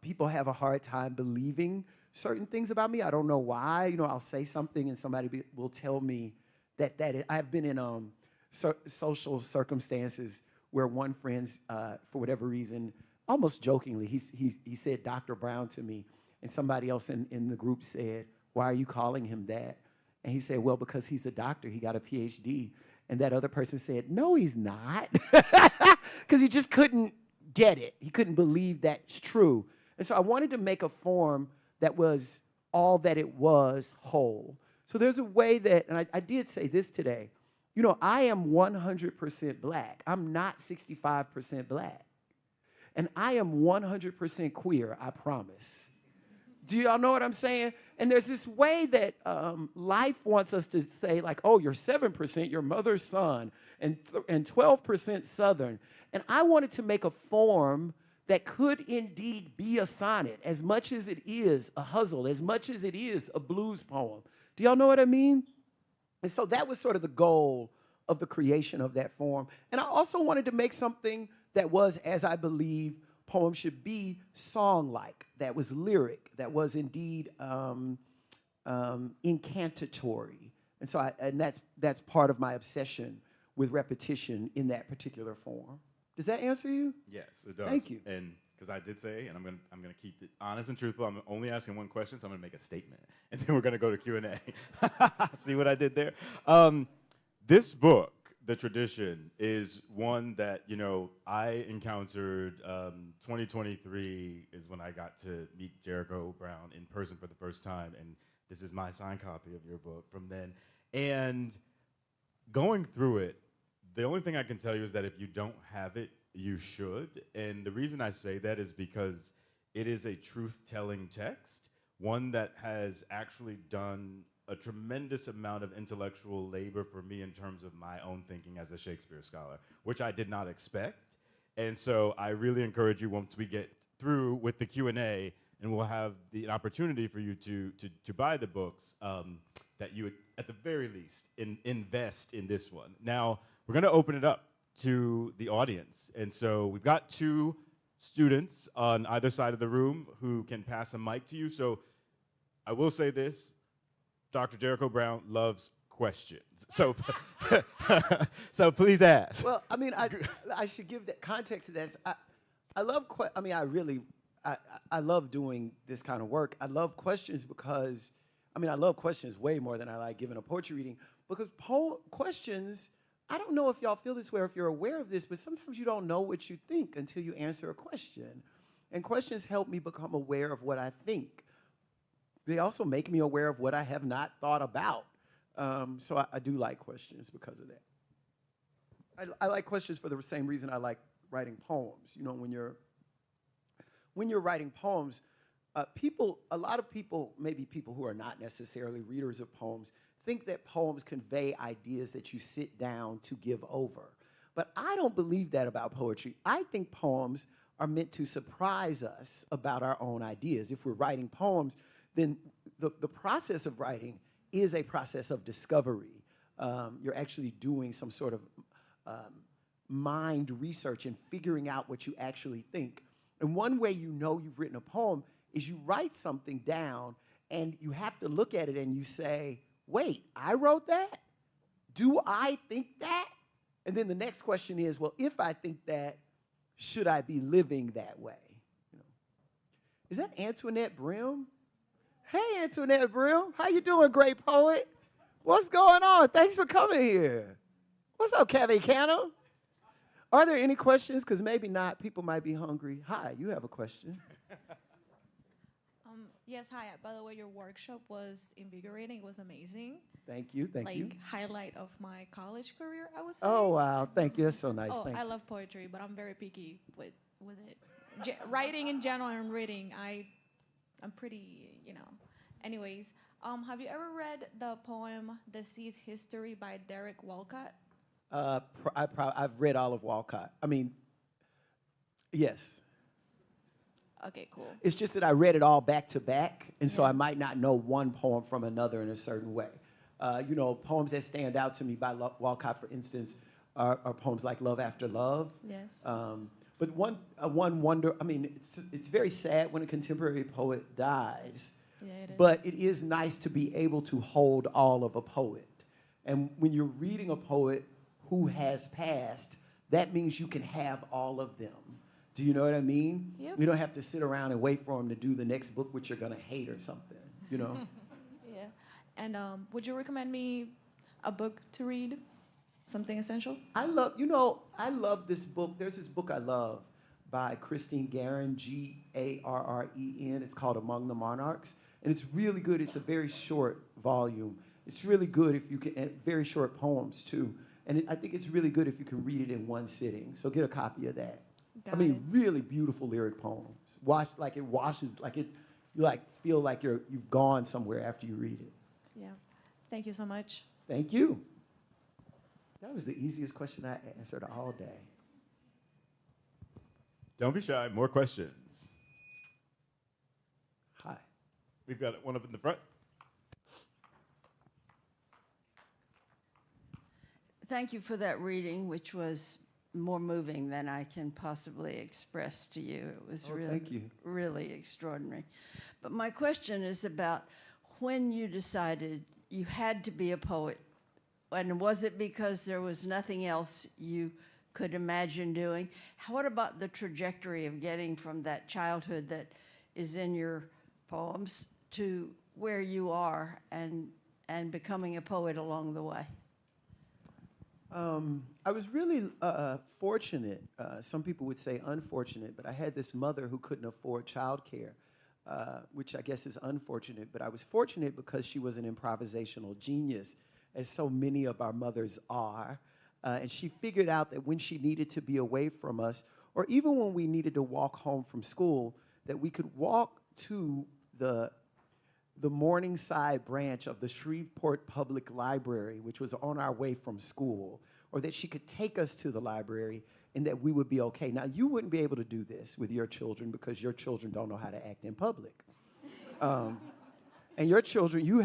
People have a hard time believing certain things about me. I don't know why. I'll say something and somebody will tell me that I've been in social circumstances where one friend, for whatever reason, almost jokingly, he said Dr. Brown to me, and somebody else in the group said, "Why are you calling him that?" And he said, "Well, because he's a doctor. He got a PhD." And that other person said, "No, he's not." Because he just couldn't get it. He couldn't believe that's true. And so I wanted to make a form that was all that it was, whole. So there's a way that, and I did say this today, I am 100% black. I'm not 65% black. And I am 100% queer, I promise. Do y'all know what I'm saying? And there's this way that life wants us to say, like, oh, you're 7%, your mother's son, and 12% Southern. And I wanted to make a form that could indeed be a sonnet, as much as it is a hustle, as much as it is a blues poem. Do y'all know what I mean? And so that was sort of the goal of the creation of that form. And I also wanted to make something that was, as I believe, poem should be, song-like, that was lyric, that was indeed incantatory. And so that's part of my obsession with repetition in that particular form. Does that answer you? Yes, it does. Thank you. And because I did say, and I'm gonna keep it honest and truthful, I'm only asking one question, so I'm gonna make a statement, and then we're gonna go to Q&A. See what I did there? This book, The Tradition, is one that, I encountered. 2023 is when I got to meet Jericho Brown in person for the first time, and this is my signed copy of your book from then. And going through it, the only thing I can tell you is that if you don't have it, you should. And the reason I say that is because it is a truth-telling text, one that has actually done a tremendous amount of intellectual labor for me in terms of my own thinking as a Shakespeare scholar, which I did not expect. And so I really encourage you, once we get through with the Q&A, and we'll have the opportunity for you to buy the books, that you would, at the very least, invest in this one. Now, we're gonna open it up to the audience. And so we've got two students on either side of the room who can pass a mic to you. So I will say this, Dr. Jericho Brown loves questions. So, so please ask. Well, I mean, I should give that context to this. I love, I love doing this kind of work. I love questions because, I love questions way more than I like giving a poetry reading, because questions, I don't know if y'all feel this way or if you're aware of this, but sometimes you don't know what you think until you answer a question. And questions help me become aware of what I think. They also make me aware of what I have not thought about. So I do like questions because of that. I like questions for the same reason I like writing poems. When you're writing poems, a lot of people, maybe people who are not necessarily readers of poems, think that poems convey ideas that you sit down to give over. But I don't believe that about poetry. I think poems are meant to surprise us about our own ideas. If we're writing poems, then the process of writing is a process of discovery. You're actually doing some sort of mind research and figuring out what you actually think. And one way you know you've written a poem is you write something down and you have to look at it and you say, wait, I wrote that? Do I think that? And then the next question is, well, if I think that, should I be living that way? You know. Is that Antoinette Brim? Hey, Antoinette Brim. How you doing, great poet? What's going on? Thanks for coming here. What's up, Kevin Cano? Are there any questions? Because maybe not. People might be hungry. Hi, you have a question. Yes, hi. By the way, your workshop was invigorating. It was amazing. Thank you, thank you. Like, highlight of my college career, I would say. Oh, wow. Thank you. That's so nice. Oh, Thank I you. love poetry, but I'm very picky with it. Writing in general and reading, I'm pretty, Anyways, have you ever read the poem "The Sea's History" by Derek Walcott? I've read all of Walcott. I mean, yes. Okay, cool. It's just that I read it all back to back, and so I might not know one poem from another in a certain way. Poems that stand out to me by Walcott, for instance, are poems like "Love After Love." Yes. But one wonder. I mean, it's very sad when a contemporary poet dies. Yeah, it is. But it is nice to be able to hold all of a poet. And when you're reading a poet who has passed, that means you can have all of them. Do you know what I mean? Yep. You don't have to sit around and wait for them to do the next book, which you're going to hate or something, Yeah. And would you recommend me a book to read? Something essential? I love this book. There's this book I love by Christine Guerin, Garren. It's called Among the Monarchs. And it's really good. It's a very short volume. It's really good if you can, and very short poems too. And I think it's really good if you can read it in one sitting. So get a copy of that. Really beautiful lyric poems. You feel like you've gone somewhere after you read it. Yeah. Thank you so much. Thank you. That was the easiest question I answered all day. Don't be shy. More questions. Hi. We've got one up in the front. Thank you for that reading, which was more moving than I can possibly express to you. It was thank you. really extraordinary. But my question is about when you decided you had to be a poet, and was it because there was nothing else you could imagine doing? What about the trajectory of getting from that childhood that is in your poems to where you are and becoming a poet along the way? I was really fortunate. Some people would say unfortunate, but I had this mother who couldn't afford childcare, which I guess is unfortunate. But I was fortunate because she was an improvisational genius, as so many of our mothers are. And she figured out that when she needed to be away from us, or even when we needed to walk home from school, that we could walk to the Morningside branch of the Shreveport Public Library, which was on our way from school, or that she could take us to the library and that we would be okay. Now, you wouldn't be able to do this with your children because your children don't know how to act in public. And your children, y'all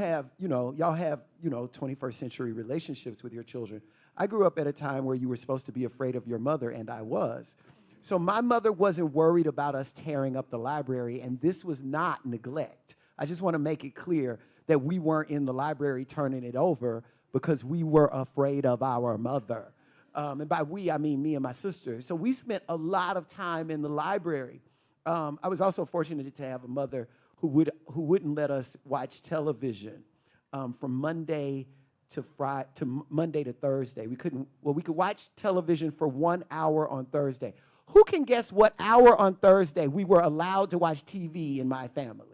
have 21st century relationships with your children. I grew up at a time where you were supposed to be afraid of your mother, and I was. So my mother wasn't worried about us tearing up the library, and this was not neglect. I just want to make it clear that we weren't in the library turning it over because we were afraid of our mother. And by we, I mean me and my sister. So we spent a lot of time in the library. I was also fortunate to have a mother who wouldn't let us watch television from Monday to Thursday. We could watch television for 1 hour on Thursday. Who can guess what hour on Thursday we were allowed to watch TV in my family?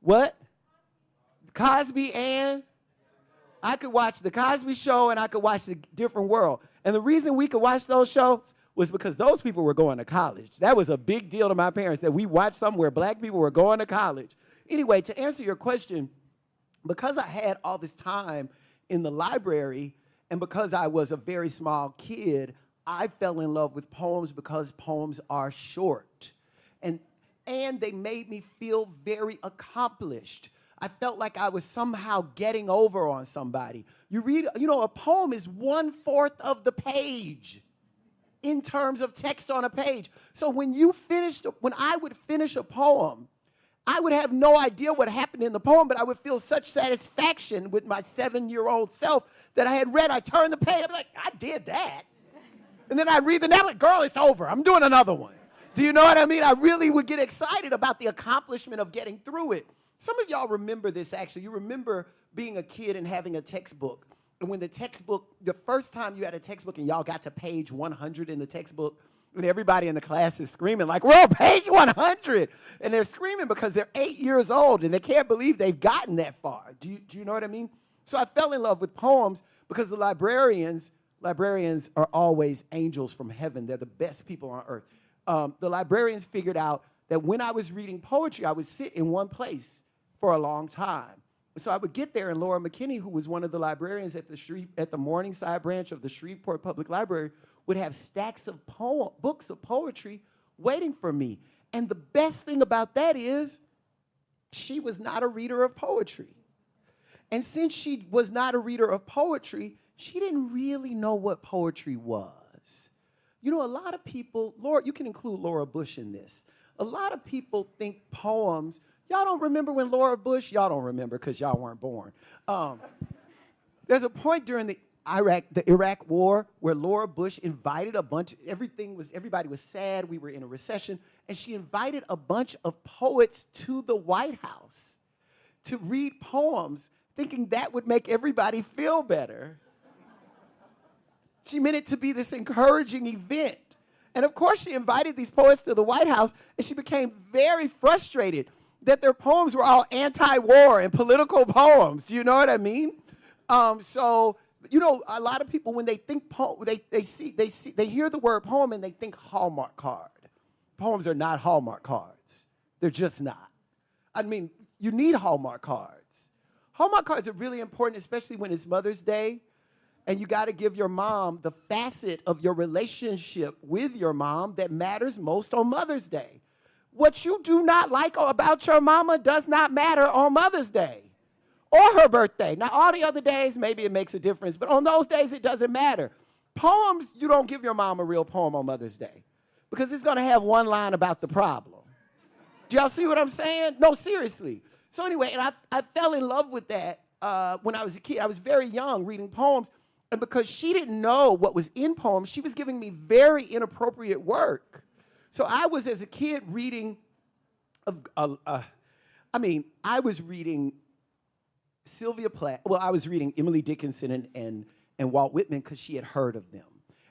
What? Cosby and? I could watch The Cosby Show and I could watch The Different World. And the reason we could watch those shows was because those people were going to college. That was a big deal to my parents that we watched somewhere black people were going to college. Anyway, to answer your question, because I had all this time in the library And because I was a very small kid, I fell in love with poems because poems are short. And they made me feel very accomplished. I felt like I was somehow getting over on somebody. You read, a poem is 1/4 of the page in terms of text on a page. So when I would finish a poem, I would have no idea what happened in the poem, but I would feel such satisfaction with my 7-year-old self that I turned the page, I'm like, I did that. And then I read the next, like, girl, it's over. I'm doing another one. Do you know what I mean? I really would get excited about the accomplishment of getting through it. Some of y'all remember this, actually. You remember being a kid and having a textbook. And when the first time you had a textbook and y'all got to page 100 in the textbook, and everybody in the class is screaming like, we're on page 100. And they're screaming because they're 8 years old and they can't believe they've gotten that far. Do you know what I mean? So I fell in love with poems because the librarians are always angels from heaven. They're the best people on earth. The librarians figured out that when I was reading poetry, I would sit in one place for a long time. So I would get there, and Laura McKinney, who was one of the librarians at the Morningside branch of the Shreveport Public Library, would have stacks of books of poetry waiting for me. And the best thing about that is she was not a reader of poetry. And since she was not a reader of poetry, she didn't really know what poetry was. A lot of people, you can include Laura Bush in this. A lot of people think poems, y'all don't remember when Laura Bush, y'all don't remember because y'all weren't born. There's a point during the Iraq War where Laura Bush invited everybody was sad, we were in a recession, and she invited a bunch of poets to the White House to read poems, thinking that would make everybody feel better. She meant it to be this encouraging event. And of course, she invited these poets to the White House, and she became very frustrated that their poems were all anti-war and political poems. Do you know what I mean? A lot of people, when they think they hear the word poem and they think Hallmark card. Poems are not Hallmark cards. They're just not. I mean, you need Hallmark cards. Hallmark cards are really important, especially when it's Mother's Day. And you got to give your mom the facet of your relationship with your mom that matters most on Mother's Day. What you do not like about your mama does not matter on Mother's Day or her birthday. Now, all the other days, maybe it makes a difference, but on those days, it doesn't matter. Poems, you don't give your mom a real poem on Mother's Day because it's going to have one line about the problem. Do y'all see what I'm saying? No, seriously. So anyway, and I fell in love with that when I was a kid. I was very young reading poems. And because she didn't know what was in poems, she was giving me very inappropriate work. So I was, as a kid, reading, I was reading Sylvia Plath. Well, I was reading Emily Dickinson and Walt Whitman because she had heard of them.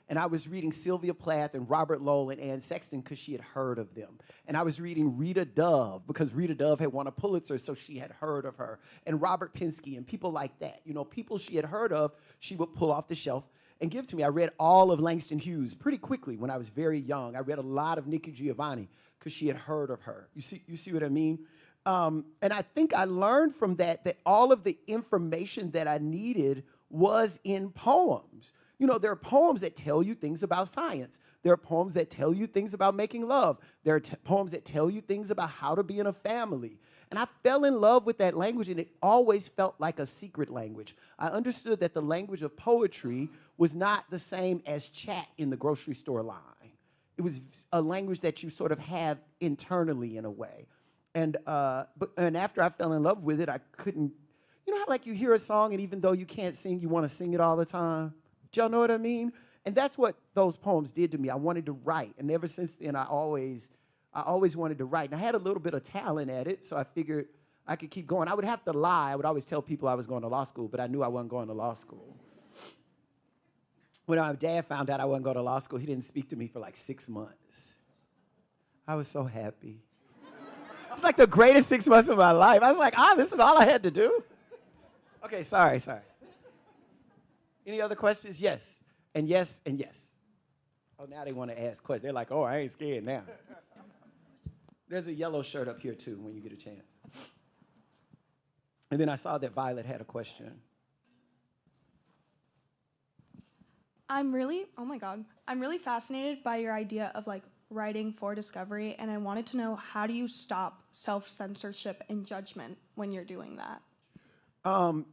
And I was reading Sylvia Plath and Robert Lowell and Anne Sexton because she had heard of them. And I was reading Rita Dove because Rita Dove had won a Pulitzer, so she had heard of her. And Robert Pinsky and people like that. People she had heard of, she would pull off the shelf and give to me. I read all of Langston Hughes pretty quickly when I was very young. I read a lot of Nikki Giovanni because she had heard of her. You see what I mean? And I think I learned from that all of the information that I needed was in poems. There are poems that tell you things about science. There are poems that tell you things about making love. There are poems that tell you things about how to be in a family. And I fell in love with that language, and it always felt like a secret language. I understood that the language of poetry was not the same as chat in the grocery store line. It was a language that you sort of have internally in a way. And after I fell in love with it, I couldn't, how you hear a song and even though you can't sing, you want to sing it all the time? Do y'all know what I mean? And that's what those poems did to me. I wanted to write. And ever since then, I always wanted to write. And I had a little bit of talent at it, so I figured I could keep going. I would have to lie. I would always tell people I was going to law school, but I knew I wasn't going to law school. When my dad found out I wasn't going to law school, he didn't speak to me for like 6 months. I was so happy. It was like the greatest 6 months of my life. I was like, this is all I had to do? Okay, sorry. Any other questions? Yes, and yes, and yes. Oh, now they want to ask questions. They're like, I ain't scared now. There's a yellow shirt up here, too, when you get a chance. And then I saw that Violet had a question. Oh my God, I'm really fascinated by your idea of like writing for discovery, and I wanted to know, how do you stop self-censorship and judgment when you're doing that?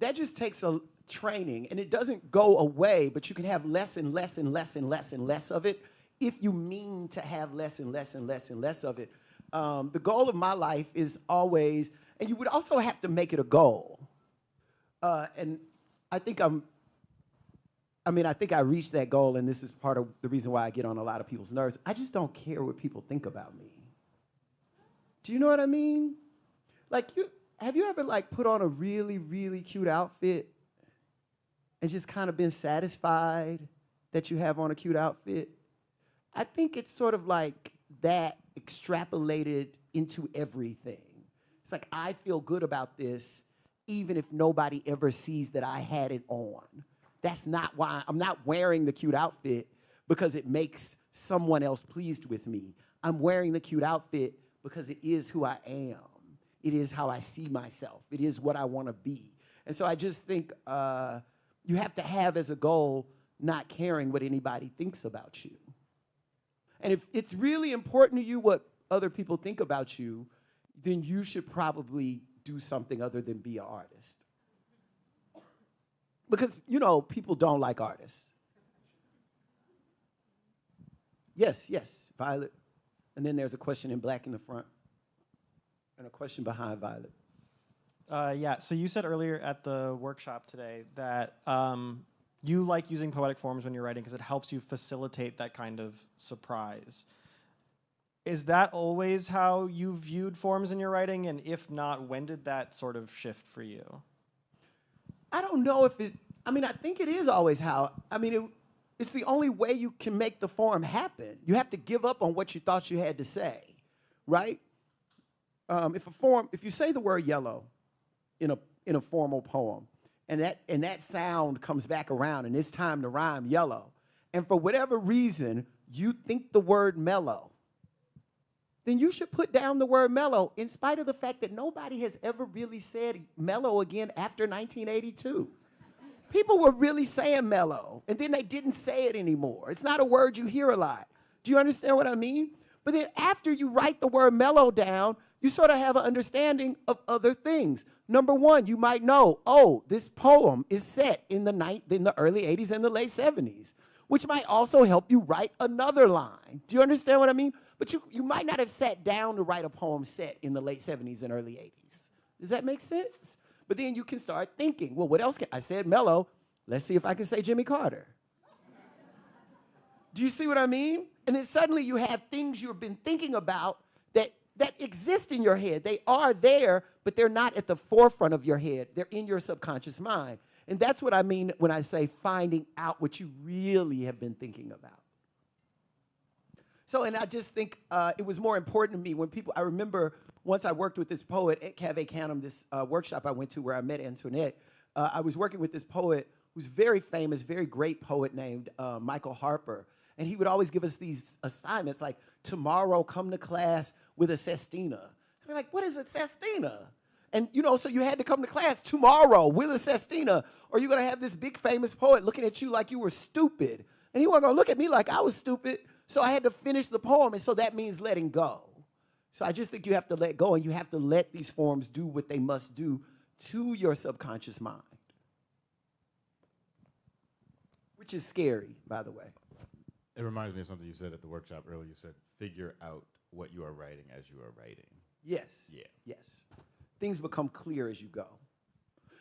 That just takes a training, and it doesn't go away, but you can have less and less and less and less and less of it if you mean to have less and less and less and less of it. The goal of my life is always, and you would also have to make it a goal. And I think I think I reached that goal, and this is part of the reason why I get on a lot of people's nerves. I just don't care what people think about me. Do you know what I mean? Like, have you ever like put on a really, really cute outfit and just kind of been satisfied that you have on a cute outfit? I think it's sort of like that extrapolated into everything. It's like, I feel good about this even if nobody ever sees that I had it on. That's not why I'm not wearing the cute outfit because it makes someone else pleased with me. I'm wearing the cute outfit because it is who I am. It is how I see myself. It is what I want to be. And so I just think you have to have as a goal not caring what anybody thinks about you. And if it's really important to you what other people think about you, then you should probably do something other than be an artist. Because, you know, people don't like artists. Yes, Violet. And then there's a question in black in the front. And a question behind Violet. Yeah, so you said earlier at the workshop today that you like using poetic forms when you're writing because it helps you facilitate that kind of surprise. Is that always how you viewed forms in your writing? And if not, when did that sort of shift for you? I don't know if I think it is always how, it's the only way you can make the form happen. You have to give up on what you thought you had to say, right? If you say the word yellow in a formal poem, and that sound comes back around, and it's time to rhyme yellow, and for whatever reason you think the word mellow, then you should put down the word mellow, in spite of the fact that nobody has ever really said mellow again after 1982. People were really saying mellow, and then they didn't say it anymore. It's not a word you hear a lot. Do you understand what I mean? But then after you write the word mellow down, you sort of have an understanding of other things. Number one, you might know, oh, this poem is set in the early 80s and the late 70s, which might also help you write another line. Do you understand what I mean? But you might not have sat down to write a poem set in the late 70s and early 80s. Does that make sense? But then you can start thinking, well, what else I said mellow. Let's see if I can say Jimmy Carter. Do you see what I mean? And then suddenly you have things you've been thinking about that exist in your head. They are there, but they're not at the forefront of your head. They're in your subconscious mind. And that's what I mean when I say finding out what you really have been thinking about. So, and I just think it was more important to me when I remember once I worked with this poet at Cave Canem, this workshop I went to where I met Antoinette. I was working with this poet who's very famous, very great poet named Michael Harper. And he would always give us these assignments like, tomorrow come to class with a sestina. I'd be like, what is a sestina? And, so you had to come to class tomorrow with a sestina, or you're going to have this big famous poet looking at you like you were stupid. And he wasn't going to look at me like I was stupid, so I had to finish the poem, and so that means letting go. So I just think you have to let go, and you have to let these forms do what they must do to your subconscious mind, which is scary, by the way. It reminds me of something you said at the workshop earlier. You said, figure out what you are writing as you are writing. Yes. Yeah. Yes. Things become clear as you go.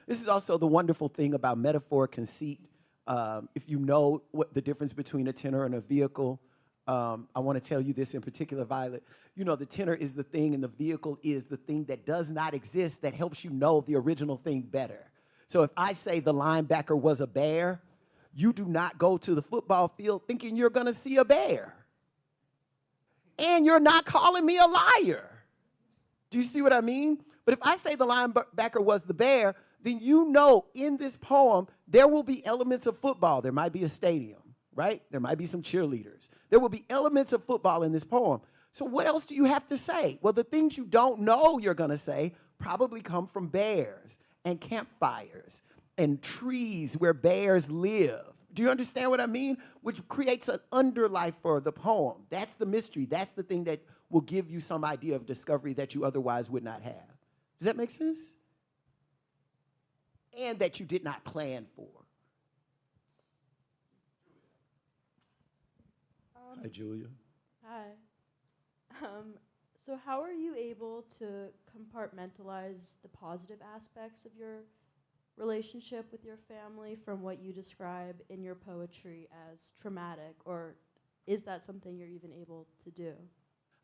This is also the wonderful thing about metaphor, conceit. If you know what the difference between a tenor and a vehicle, I want to tell you this in particular, Violet. The tenor is the thing and the vehicle is the thing that does not exist that helps you know the original thing better. So if I say the linebacker was a bear, you do not go to the football field thinking you're going to see a bear. And you're not calling me a liar. Do you see what I mean? But if I say the linebacker was the bear, then in this poem, there will be elements of football. There might be a stadium, right? There might be some cheerleaders. There will be elements of football in this poem. So what else do you have to say? Well, the things you don't know you're going to say probably come from bears and campfires and trees where bears live Do you understand what I mean? Which creates an underlife for the poem. That's the mystery. That's the thing that will give you some idea of discovery that you otherwise would not have. Does that make sense? And that you did not plan for. Hi, Julia. Hi. So how are you able to compartmentalize the positive aspects of your relationship with your family from what you describe in your poetry as traumatic, or is that something you're even able to do?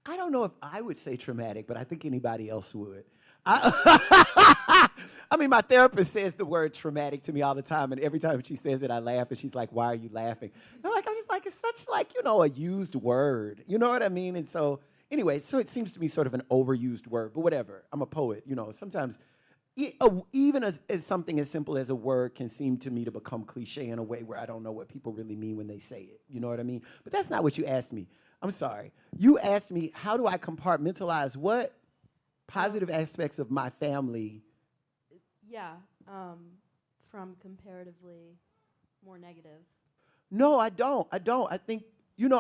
I don't know if I would say traumatic, but I think anybody else would. I mean, my therapist says the word traumatic to me all the time, and every time she says it, I laugh, and she's like, why are you laughing? And I'm just like, it's such like, a used word. You know what I mean? And so, anyway, so it seems to me sort of an overused word, but whatever. I'm a poet, sometimes even as something as simple as a word can seem to me to become cliche in a way where I don't know what people really mean when they say it. You know what I mean? But that's not what you asked me. I'm sorry. You asked me, how do I compartmentalize what positive aspects of my family? Yeah, from comparatively more negative. No, I don't. I think, you know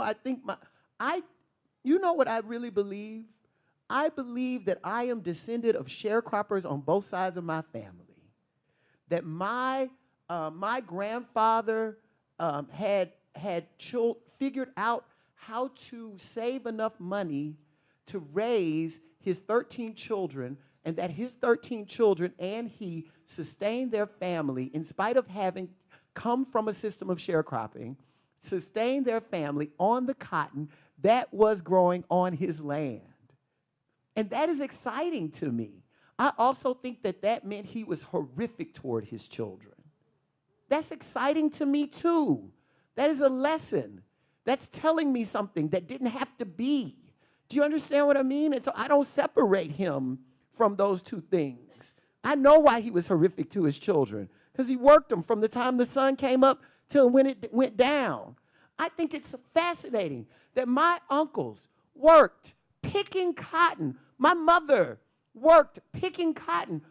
what I really believe? I believe that I am descended of sharecroppers on both sides of my family. That my grandfather had figured out how to save enough money to raise his 13 children, and that his 13 children and he sustained their family in spite of having come from a system of sharecropping, sustained their family on the cotton that was growing on his land. And that is exciting to me. I also think that meant he was horrific toward his children. That's exciting to me too. That is a lesson. That's telling me something that didn't have to be. Do you understand what I mean? And so I don't separate him from those two things. I know why he was horrific to his children, because he worked them from the time the sun came up till when it went down. I think it's fascinating that my uncles worked picking cotton. My mother worked picking cotton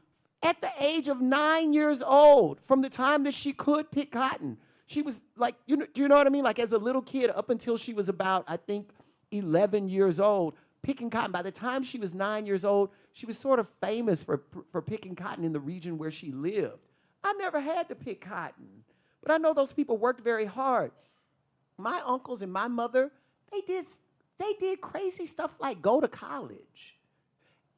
at the age of 9 years old, from the time that she could pick cotton. She was like, do you know what I mean? Like as a little kid up until she was about, I think, 11 years old, picking cotton. By the time she was 9 years old, she was sort of famous for picking cotton in the region where she lived. I never had to pick cotton, but I know those people worked very hard. My uncles and my mother, they did crazy stuff like go to college.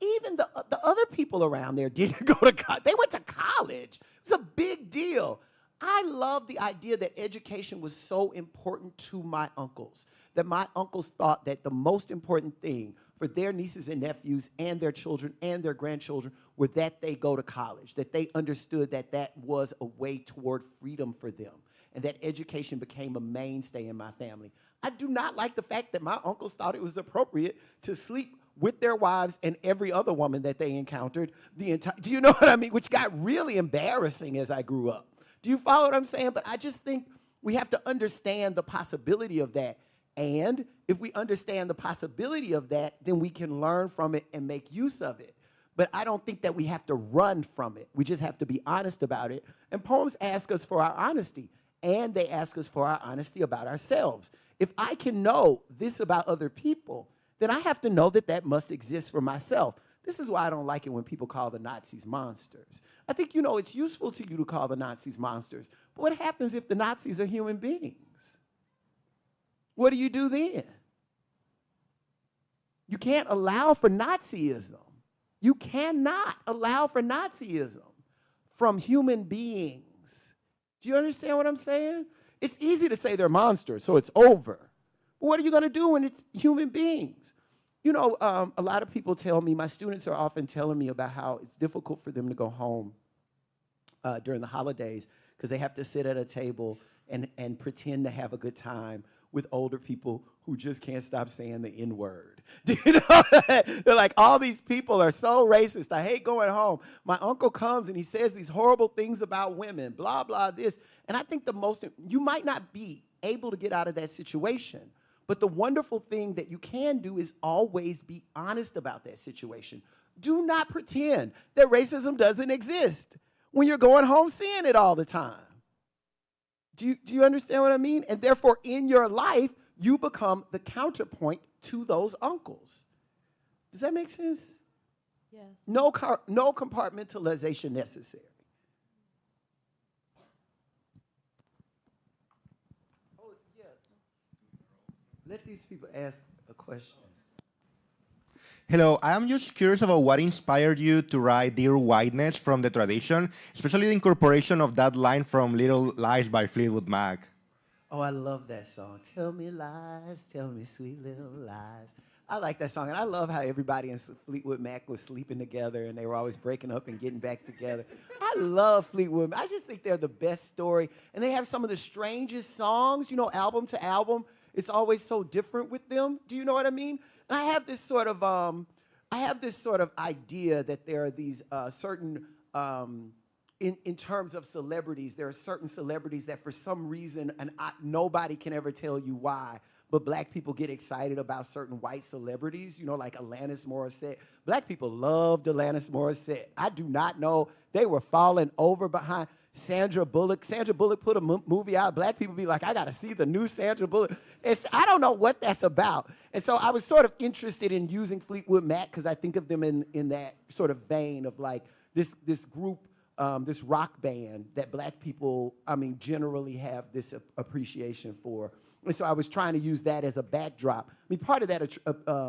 Even the other people around there didn't go to college. They went to college. It was a big deal. I love the idea that education was so important to my uncles, that my uncles thought that the most important thing for their nieces and nephews and their children and their grandchildren were that they go to college, that they understood that that was a way toward freedom for them, and that education became a mainstay in my family. I do not like the fact that my uncles thought it was appropriate to sleep with their wives and every other woman that they encountered the entire, do you know what I mean? Which got really embarrassing as I grew up. Do you follow what I'm saying? But I just think we have to understand the possibility of that. And if we understand the possibility of that, then we can learn from it and make use of it. But I don't think that we have to run from it. We just have to be honest about it. And poems ask us for our honesty, and they ask us for our honesty about ourselves. If I can know this about other people, then I have to know that that must exist for myself. This is why I don't like it when people call the Nazis monsters. I think, it's useful to you to call the Nazis monsters. But what happens if the Nazis are human beings? What do you do then? You can't allow for Nazism. You cannot allow for Nazism from human beings. Do you understand what I'm saying? It's easy to say they're monsters, so it's over. But what are you going to do when it's human beings? A lot of people tell me, my students are often telling me about how it's difficult for them to go home during the holidays because they have to sit at a table and pretend to have a good time with older people who just can't stop saying the N-word. Do you know that? They're like, all these people are so racist. I hate going home. My uncle comes and he says these horrible things about women, blah, blah, this. And I think you might not be able to get out of that situation, but the wonderful thing that you can do is always be honest about that situation. Do not pretend that racism doesn't exist when you're going home seeing it all the time. Do you understand what I mean? And therefore, in your life, you become the counterpoint to those uncles. Does that make sense? Yes. No compartmentalization necessary. Oh, yeah. Let these people ask a question. Hello, I'm just curious about what inspired you to write Dear Whiteness from the tradition, especially the incorporation of that line from Little Lies by Fleetwood Mac. Oh, I love that song. Tell me lies, tell me sweet little lies. I like that song, and I love how everybody in Fleetwood Mac was sleeping together, and they were always breaking up and getting back together. I love Fleetwood Mac. I just think they're the best story, and they have some of the strangest songs, you know, album to album. It's always so different with them. Do you know what I mean? And I have this sort of idea that there are these certain, in terms of celebrities, there are certain celebrities that for some reason, and nobody can ever tell you why, but black people get excited about certain white celebrities, you know, like Alanis Morissette. Black people loved Alanis Morissette. I do not know. They were falling over behind Sandra Bullock. Sandra Bullock put a movie out. Black people be like, I got to see the new Sandra Bullock. I don't know what that's about. And so I was sort of interested in using Fleetwood Mac because I think of them in that sort of vein of like this group, this rock band that black people, generally have this appreciation for. And so I was trying to use that as a backdrop. I mean, part of that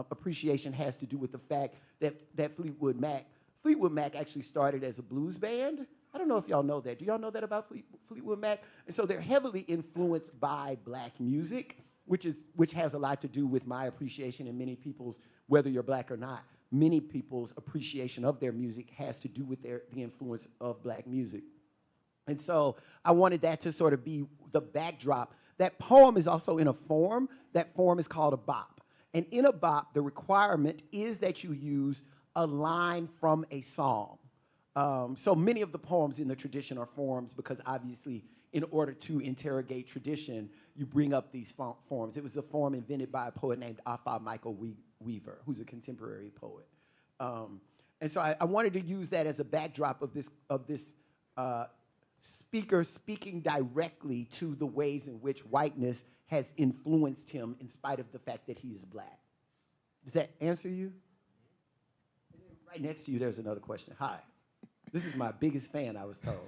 appreciation has to do with the fact that Fleetwood Mac actually started as a blues band. I don't know if y'all know that. Do y'all know that about Fleetwood Mac? And so they're heavily influenced by black music, which has a lot to do with my appreciation and many people's, whether you're black or not, many people's appreciation of their music has to do with the influence of black music. And so I wanted that to sort of be the backdrop. That poem is also in a form. That form is called a bop. And in a bop, the requirement is that you use a line from a psalm. So many of the poems in the tradition are forms because obviously in order to interrogate tradition, you bring up these forms. It was a form invented by a poet named Afaa Michael Weaver, who's a contemporary poet. And so I wanted to use that as a backdrop of this speaker speaking directly to the ways in which whiteness has influenced him in spite of the fact that he is black. Does that answer you? And then right next to you, there's another question. Hi. This is my biggest fan, I was told.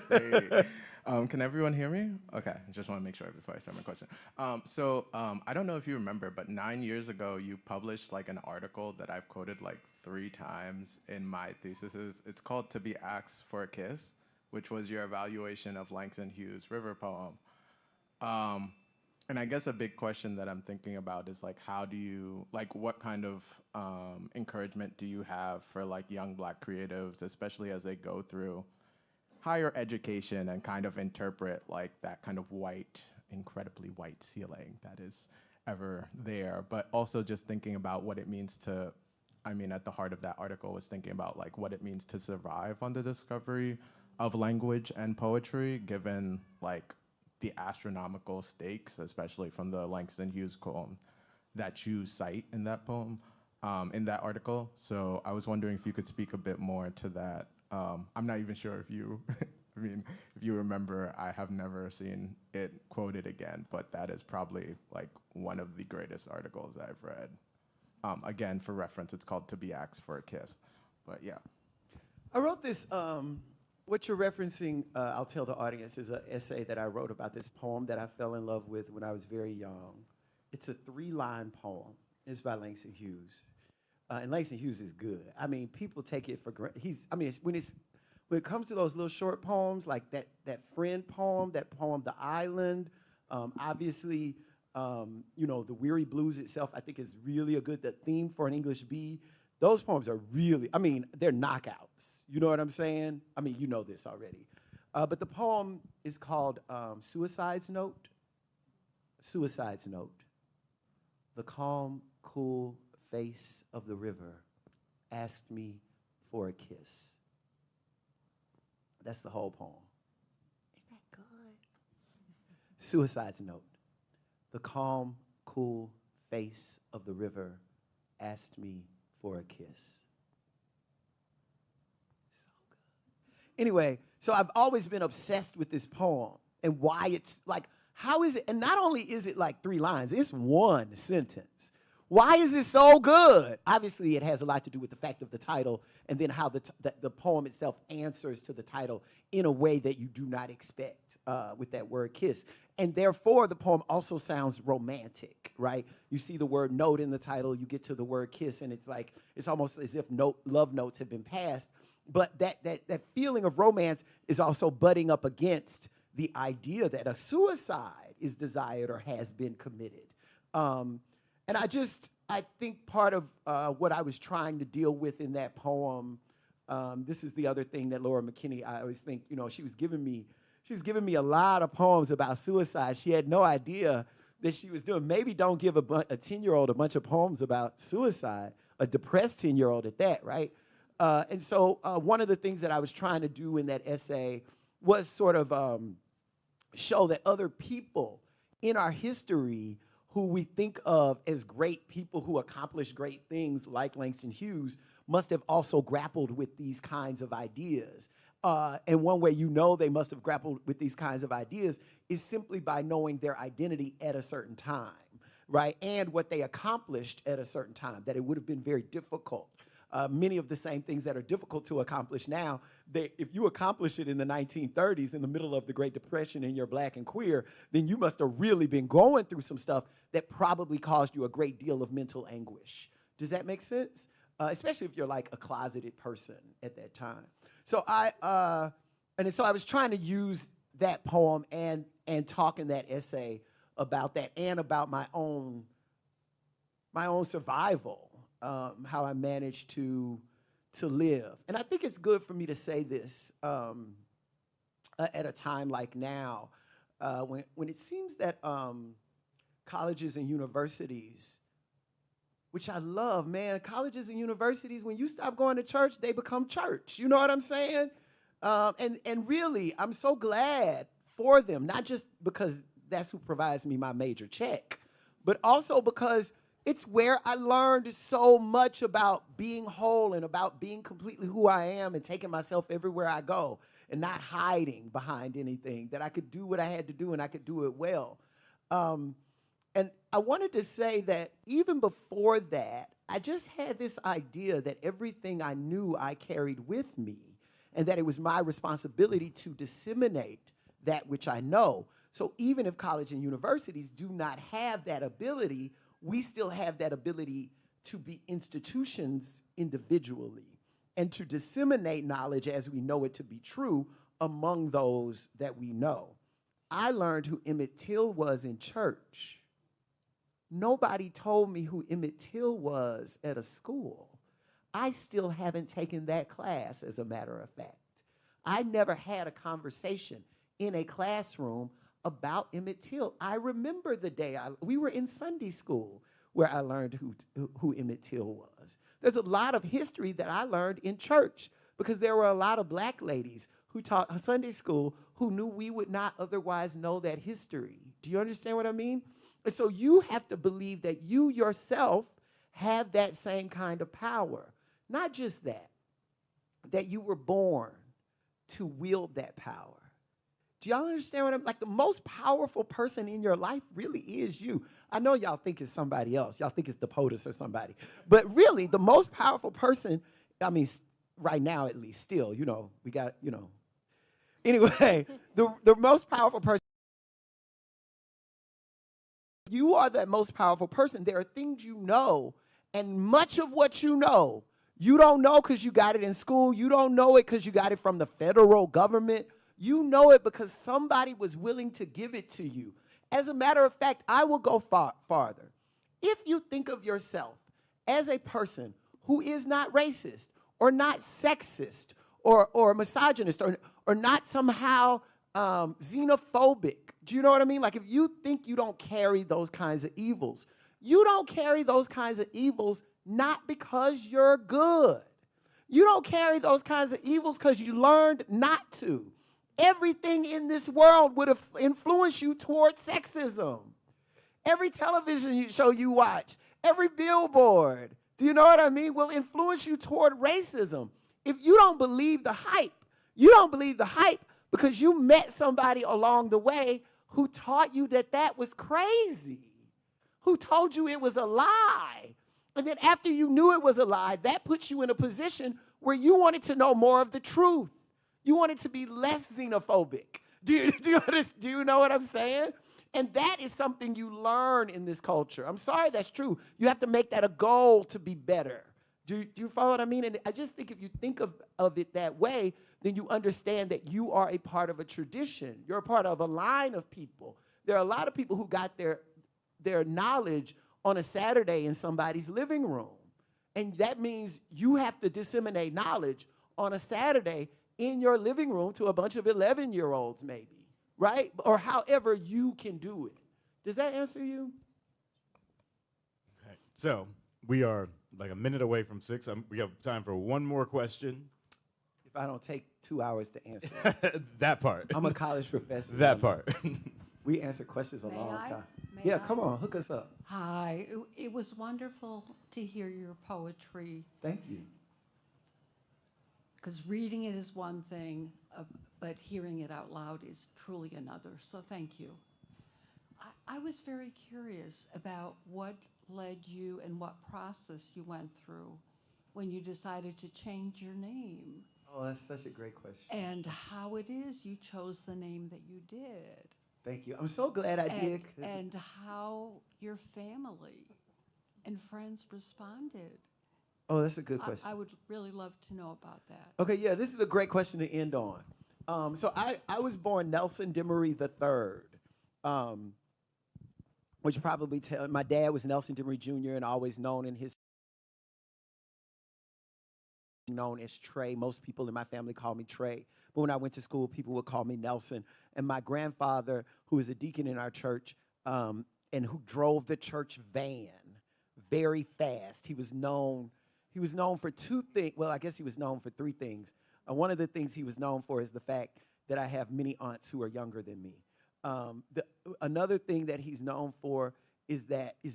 Hey. Can everyone hear me? Okay, I just want to make sure before I start my question. I don't know if you remember, but 9 years ago, you published like an article that I've quoted like 3 times in my thesis. It's called To Be Asked for a Kiss, which was your evaluation of Langston Hughes' River poem. And I guess a big question that I'm thinking about is like, how do you, like what kind of encouragement do you have for like young black creatives, especially as they go through higher education and kind of interpret like that kind of white, incredibly white ceiling that is ever there, but also just thinking about what it means to, at the heart of that article was thinking about like what it means to survive on the discovery of language and poetry, given like the astronomical stakes, especially from the Langston Hughes poem that you cite in that poem, in that article. So I was wondering if you could speak a bit more to that. I'm not even sure if you, if you remember, I have never seen it quoted again, but that is probably like one of the greatest articles I've read. Again, for reference, it's called To Be Asked for a Kiss, but yeah. I wrote this, what you're referencing, I'll tell the audience, is an essay that I wrote about this poem that I fell in love with when I was very young. It's a 3-line poem. It's by Langston Hughes. And Langston Hughes is good. People take it for granted. When it comes to those little short poems, like that friend poem, that poem, The Island, obviously, The Weary Blues itself, I think is really a good, the theme for an English B. Those poems are really, they're knockouts. You know what I'm saying? You know this already. But the poem is called Suicide's Note. Suicide's Note. The calm, cool face of the river asked me for a kiss. That's the whole poem. Isn't that good? Suicide's Note. The calm, cool face of the river asked me for a kiss. So good. Anyway, so I've always been obsessed with this poem. and why it's like, how is it? And not only is it like 3 lines, it's 1 sentence. Why is it so good? Obviously, it has a lot to do with the fact of the title and then how the poem itself answers to the title in a way that you do not expect with that word kiss. And therefore, the poem also sounds romantic, right? You see the word note in the title, you get to the word kiss, and it's like, it's almost as if love notes have been passed. But that feeling of romance is also butting up against the idea that a suicide is desired or has been committed. And I think part of what I was trying to deal with in that poem, this is the other thing that Laura McKinney, I always think, she was giving me a lot of poems about suicide. She had no idea that she was doing. Maybe don't give a 10-year-old a bunch of poems about suicide, a depressed 10-year-old at that, right? And so one of the things that I was trying to do in that essay was sort of show that other people in our history who we think of as great people who accomplished great things, like Langston Hughes, must have also grappled with these kinds of ideas. And one way they must have grappled with these kinds of ideas is simply by knowing their identity at a certain time, right? And what they accomplished at a certain time, that it would have been very difficult. Many of the same things that are difficult to accomplish now, if you accomplish it in the 1930s, in the middle of the Great Depression, and you're Black and queer, then you must have really been going through some stuff that probably caused you a great deal of mental anguish. Does that make sense? Especially if you're like a closeted person at that time. So I was trying to use that poem and talk in that essay about that and about my own survival. How I managed to live. And I think it's good for me to say this at a time like now, when it seems that colleges and universities, which I love, man, colleges and universities, when you stop going to church, they become church. You know what I'm saying? And really, I'm so glad for them, not just because that's who provides me my major check, but also because it's where I learned so much about being whole and about being completely who I am and taking myself everywhere I go and not hiding behind anything, that I could do what I had to do and I could do it well. And I wanted to say that even before that, I just had this idea that everything I knew I carried with me and that it was my responsibility to disseminate that which I know. So even if college and universities do not have that ability, we still have that ability to be institutions individually and to disseminate knowledge as we know it to be true among those that we know. I learned who Emmett Till was in church. Nobody told me who Emmett Till was at a school. I still haven't taken that class, as a matter of fact. I never had a conversation in a classroom about Emmett Till. I remember the day we were in Sunday school where I learned who Emmett Till was. There's a lot of history that I learned in church because there were a lot of Black ladies who taught Sunday school who knew we would not otherwise know that history. Do you understand what I mean? And so you have to believe that you yourself have that same kind of power. Not just that you were born to wield that power. Do y'all understand what I'm like? The most powerful person in your life really is you. I know y'all think it's somebody else. Y'all think it's the POTUS or somebody. But really, the most powerful person, I mean, right now at least, still, we got, Anyway, the most powerful person, you are that most powerful person. There are things you know, and much of what you don't know because you got it in school. You don't know it because you got it from the federal government. You know it because somebody was willing to give it to you. As a matter of fact, I will go farther. If you think of yourself as a person who is not racist or not sexist or misogynist or not somehow xenophobic, do you know what I mean? Like if you think you don't carry those kinds of evils, you don't carry those kinds of evils not because you're good. You don't carry those kinds of evils because you learned not to. Everything in this world would have influenced you toward sexism. Every television show you watch, every billboard, do you know what I mean, will influence you toward racism. If you don't believe the hype, you don't believe the hype because you met somebody along the way who taught you that that was crazy, who told you it was a lie. And then after you knew it was a lie, that puts you in a position where you wanted to know more of the truth. You wanted to be less xenophobic. Do you know what I'm saying? And that is something you learn in this culture. I'm sorry, that's true. You have to make that a goal to be better. Do you follow what I mean? And I just think if you think of it that way, then you understand that you are a part of a tradition. You're a part of a line of people. There are a lot of people who got their knowledge on a Saturday in somebody's living room. And that means you have to disseminate knowledge on a Saturday in your living room to a bunch of 11-year-olds maybe, right? Or however you can do it. Does that answer you? Okay. So we are like a minute away from 6. We have time for one more question. If I don't take 2 hours to answer. That part. I'm a college professor. That part. We answer questions a May long I? time. May Yeah, I? come on, hook us up. Hi, it was wonderful to hear your poetry, Thank you. because reading it is one thing, but hearing it out loud is truly another, so thank you. I was very curious about what led you and what process you went through when you decided to change your name, Oh, that's such a great question. and how it is you chose the name that you did. Thank you. I'm so glad I did. 'Cause And how your family and friends responded. oh, that's a good question. I would really love to know about that. Okay, yeah, this is a great question to end on. So I was born Nelson Demery III, which probably my dad was Nelson Demery Jr. and always known as Trey. Most people in my family call me Trey. But when I went to school, people would call me Nelson. And my grandfather, who was a deacon in our church, and who drove the church van very fast. He was known for 2 things. Well, I guess he was known for 3 things. One of the things he was known for is the fact that I have many aunts who are younger than me. Another thing that he's known for is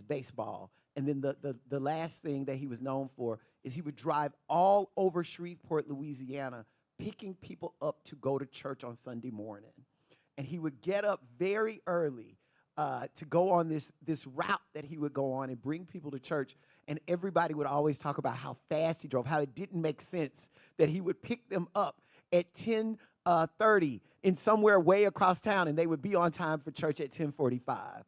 baseball. And then the last thing that he was known for is he would drive all over Shreveport, Louisiana, picking people up to go to church on Sunday morning. And he would get up very early to go on this route that he would go on and bring people to church. And everybody would always talk about how fast he drove, how it didn't make sense that he would pick them up at 10:30 in somewhere way across town, and they would be on time for church at 10:45.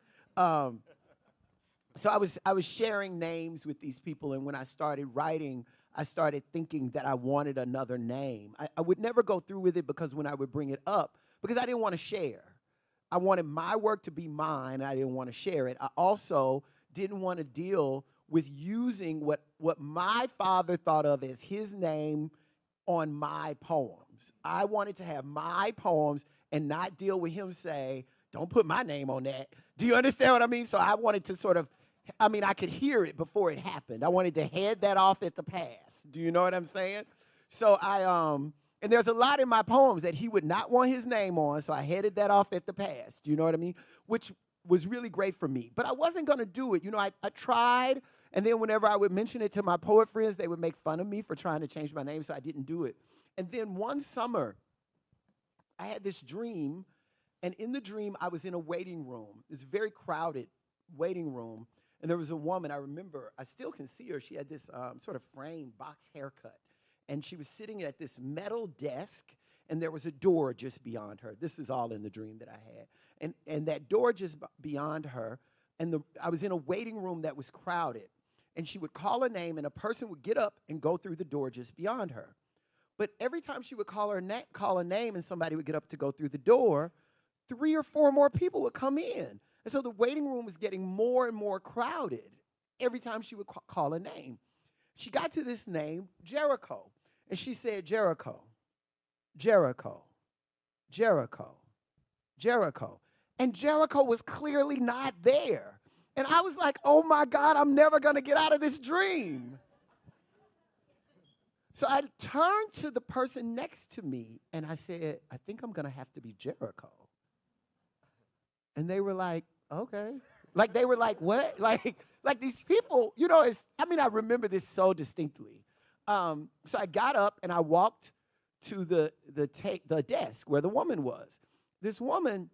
So I was sharing names with these people, and when I started writing, I started thinking that I wanted another name. I would never go through with it because when I would bring it up, because I didn't want to share. I wanted my work to be mine. I didn't want to share it. I also didn't want to deal with using what my father thought of as his name on my poems. I wanted to have my poems and not deal with him saying, don't put my name on that. Do you understand what I mean? So I wanted to I could hear it before it happened. I wanted to head that off at the pass. Do you know what I'm saying? So and there's a lot in my poems that he would not want his name on, so I headed that off at the pass. Do you know what I mean? Which was really great for me. But I wasn't going to do it. You know, I tried, and then whenever I would mention it to my poet friends, they would make fun of me for trying to change my name, so I didn't do it. And then one summer, I had this dream, and in the dream, I was in a waiting room, this very crowded waiting room, and there was a woman, I remember, I still can see her. She had this sort of frame box haircut. And she was sitting at this metal desk, and there was a door just beyond her. This is all in the dream that I had. And that door just beyond her, and I was in a waiting room that was crowded. And she would call a name, and a person would get up and go through the door just beyond her. But every time she would call a name and somebody would get up to go through the door, 3 or 4 more people would come in. And so the waiting room was getting more and more crowded every time she would call a name. She got to this name, Jericho. And she said, Jericho, Jericho, Jericho, Jericho. And Jericho was clearly not there. And I was like, oh my God, I'm never going to get out of this dream. So I turned to the person next to me and I said, I think I'm going to have to be Jericho. And they were like, okay. Like, they were like, what? Like these people, you know, I remember this so distinctly. So I got up and I walked to the desk where the woman was. This woman,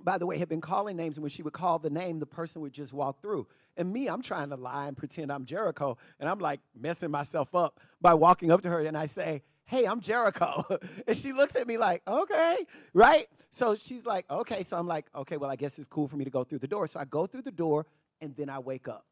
by the way, had been calling names, and when she would call the name, the person would just walk through. And me, I'm trying to lie and pretend I'm Jericho, and I'm like messing myself up by walking up to her, and I say, hey, I'm Jericho. And she looks at me like, okay, right? So she's like, okay. So I'm like, okay, well, I guess it's cool for me to go through the door. So I go through the door, and then I wake up.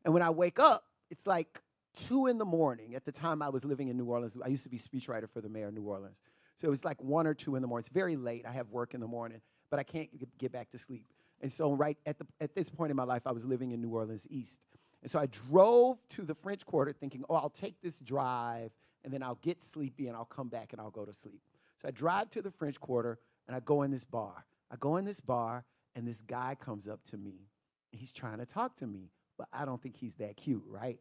And when I wake up, it's like 2 in the morning. At the time I was living in New Orleans. I used to be speechwriter for the mayor of New Orleans. So it was like 1 or 2 in the morning. It's very late. I have work in the morning, but I can't get back to sleep. And so right at this point in my life, I was living in New Orleans East. And so I drove to the French Quarter thinking, oh, I'll take this drive, and then I'll get sleepy, and I'll come back, and I'll go to sleep. So I drive to the French Quarter, and I go in this bar. And this guy comes up to me. He's trying to talk to me, but I don't think he's that cute, right?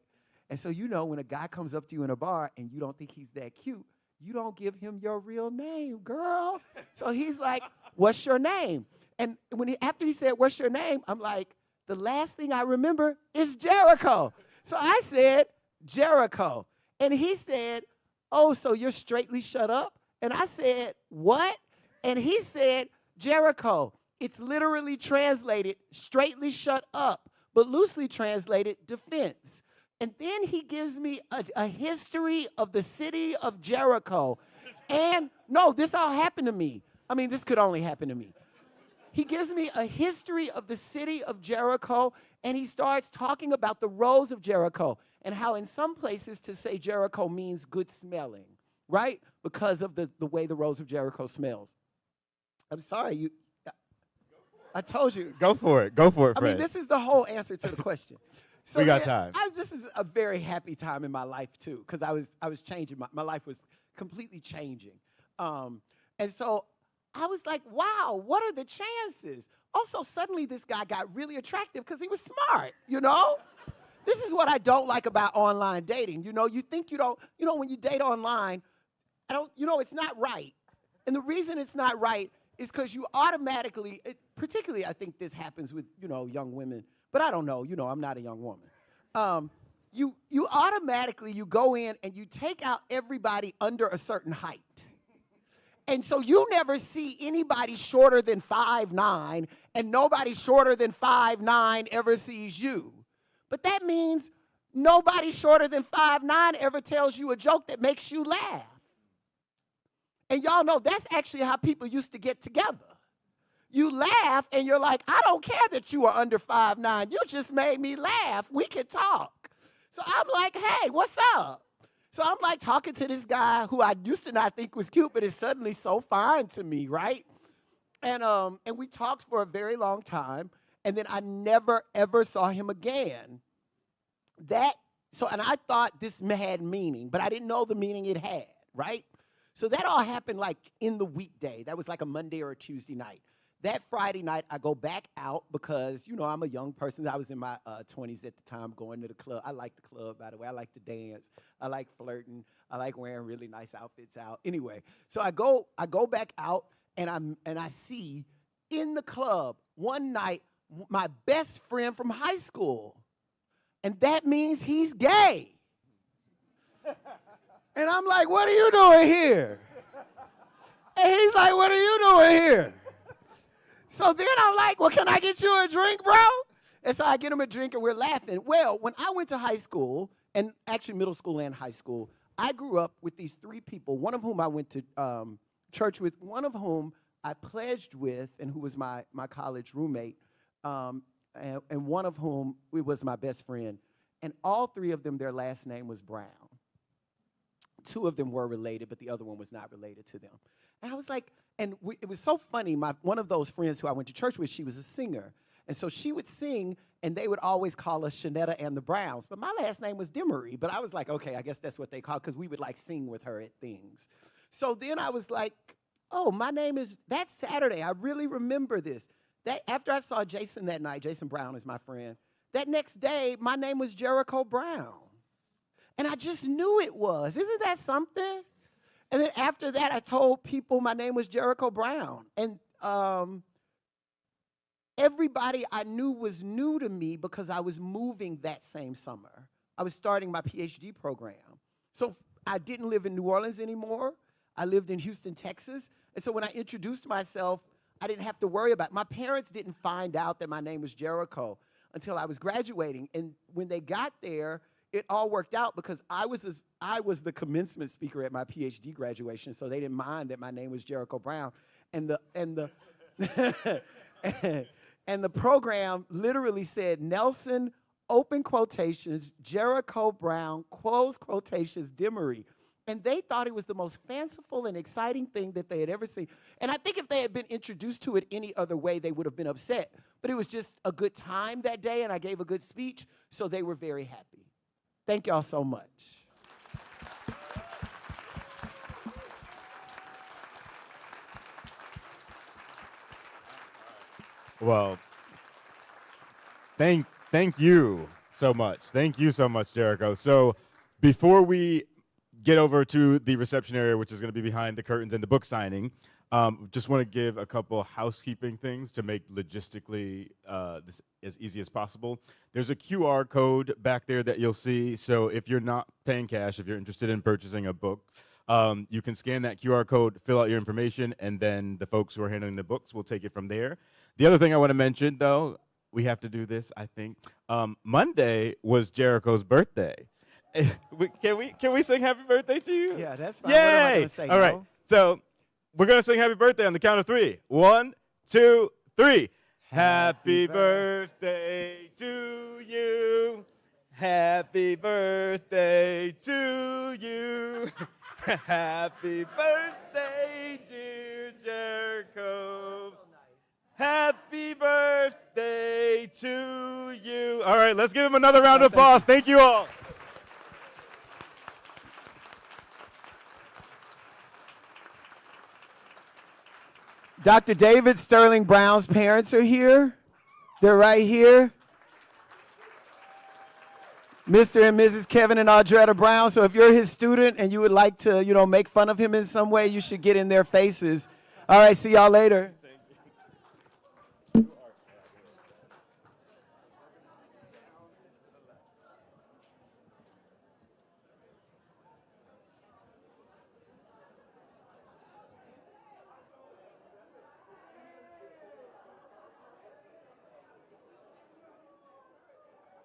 And so you know when a guy comes up to you in a bar and you don't think he's that cute, you don't give him your real name, girl. So he's like, what's your name? And after he said, what's your name? I'm like, the last thing I remember is Jericho. So I said, Jericho. And he said, oh, so you're straightly shut up? And I said, what? And he said, Jericho. It's literally translated straightly shut up, but loosely translated defense. And then he gives me a history of the city of Jericho. And no, this all happened to me. I mean, this could only happen to me. He gives me a history of the city of Jericho, and he starts talking about the roads of Jericho and how in some places to say Jericho means good smelling, right? Because of the way the roads of Jericho smells. I'm sorry, I told you. Go for it, Fred. I mean, this is the whole answer to the question. So we got time. This is a very happy time in my life, too, because I was changing. My life was completely changing. And so I was like, wow, what are the chances? Also, suddenly this guy got really attractive because he was smart, you know? This is what I don't like about online dating. You know, you think you don't, you know, when you date online, it's not right. And the reason it's not right is because you automatically, particularly I think this happens with, young women, but I don't know, I'm not a young woman. You automatically, you go in and you take out everybody under a certain height. And so you never see anybody shorter than 5'9", and nobody shorter than 5'9" ever sees you. But that means nobody shorter than 5'9" ever tells you a joke that makes you laugh. And y'all know that's actually how people used to get together. You laugh and you're like, I don't care that you are under 5'9". You just made me laugh. We can talk. So I'm like, hey, what's up? So I'm like talking to this guy who I used to not think was cute, but is suddenly so fine to me, right? And we talked for a very long time, and then I never, ever saw him again. And I thought this had meaning, but I didn't know the meaning it had, right? So that all happened like in the weekday. That was like a Monday or a Tuesday night. That Friday night, I go back out because, I'm a young person. I was in my 20s at the time going to the club. I like the club, by the way. I like to dance. I like flirting. I like wearing really nice outfits out. Anyway, so I go back out, and I see in the club one night my best friend from high school. And that means he's gay. And I'm like, what are you doing here? And he's like, what are you doing here? So then I'm like, well, can I get you a drink, bro? And so I get him a drink, and we're laughing. Well, when I went to high school, and actually middle school and high school, I grew up with these 3 people, one of whom I went to church with, one of whom I pledged with, and who was my college roommate, and one of whom was my best friend. And all 3 of them, their last name was Brown. 2 of them were related, but the other one was not related to them. And I was like, it was so funny. One of those friends who I went to church with, she was a singer. And so she would sing, and they would always call us Shanetta and the Browns. But my last name was Demery. But I was like, okay, I guess that's what they call it, because we would like sing with her at things. So then I was like, oh, that's Saturday. I really remember this. After I saw Jason that night, Jason Brown is my friend, that next day, my name was Jericho Brown. And I just knew it was. Isn't that something? And then after that, I told people my name was Jericho Brown. And everybody I knew was new to me because I was moving that same summer. I was starting my PhD program. So I didn't live in New Orleans anymore. I lived in Houston, Texas. And so when I introduced myself, I didn't have to worry about it. My parents didn't find out that my name was Jericho until I was graduating. And when they got there, it all worked out because I was the commencement speaker at my PhD graduation, so they didn't mind that my name was Jericho Brown. And the and the program literally said Nelson, open quotations, Jericho Brown, close quotations, Demery. And they thought it was the most fanciful and exciting thing that they had ever seen. And I think if they had been introduced to it any other way, they would have been upset. But it was just a good time that day, and I gave a good speech, so they were very happy. Thank y'all so much. Well, thank you so much. Thank you so much, Jericho. So before we get over to the reception area, which is going to be behind the curtains and the book signing, just want to give a couple housekeeping things to make logistically this as easy as possible. There's a QR code back there that you'll see. So if you're not paying cash, if you're interested in purchasing a book, you can scan that QR code, fill out your information, and then the folks who are handling the books will take it from there. The other thing I want to mention, though, we have to do this, I think. Monday was Jericho's birthday. Can we sing happy birthday to you? Yeah, that's fine. Yay! What am I gonna say? All right. So we're going to sing happy birthday on the count of 3. 1, 2, 3. Happy birthday to you. Happy birthday to you. Happy birthday, dear Jericho. Happy birthday to you. All right, let's give him another round of applause. Thank you all. Dr. David Sterling Brown's parents are here. They're right here. Mr. and Mrs. Kevin and Audretta Brown. So if you're his student and you would like to, make fun of him in some way, you should get in their faces. All right, see y'all later.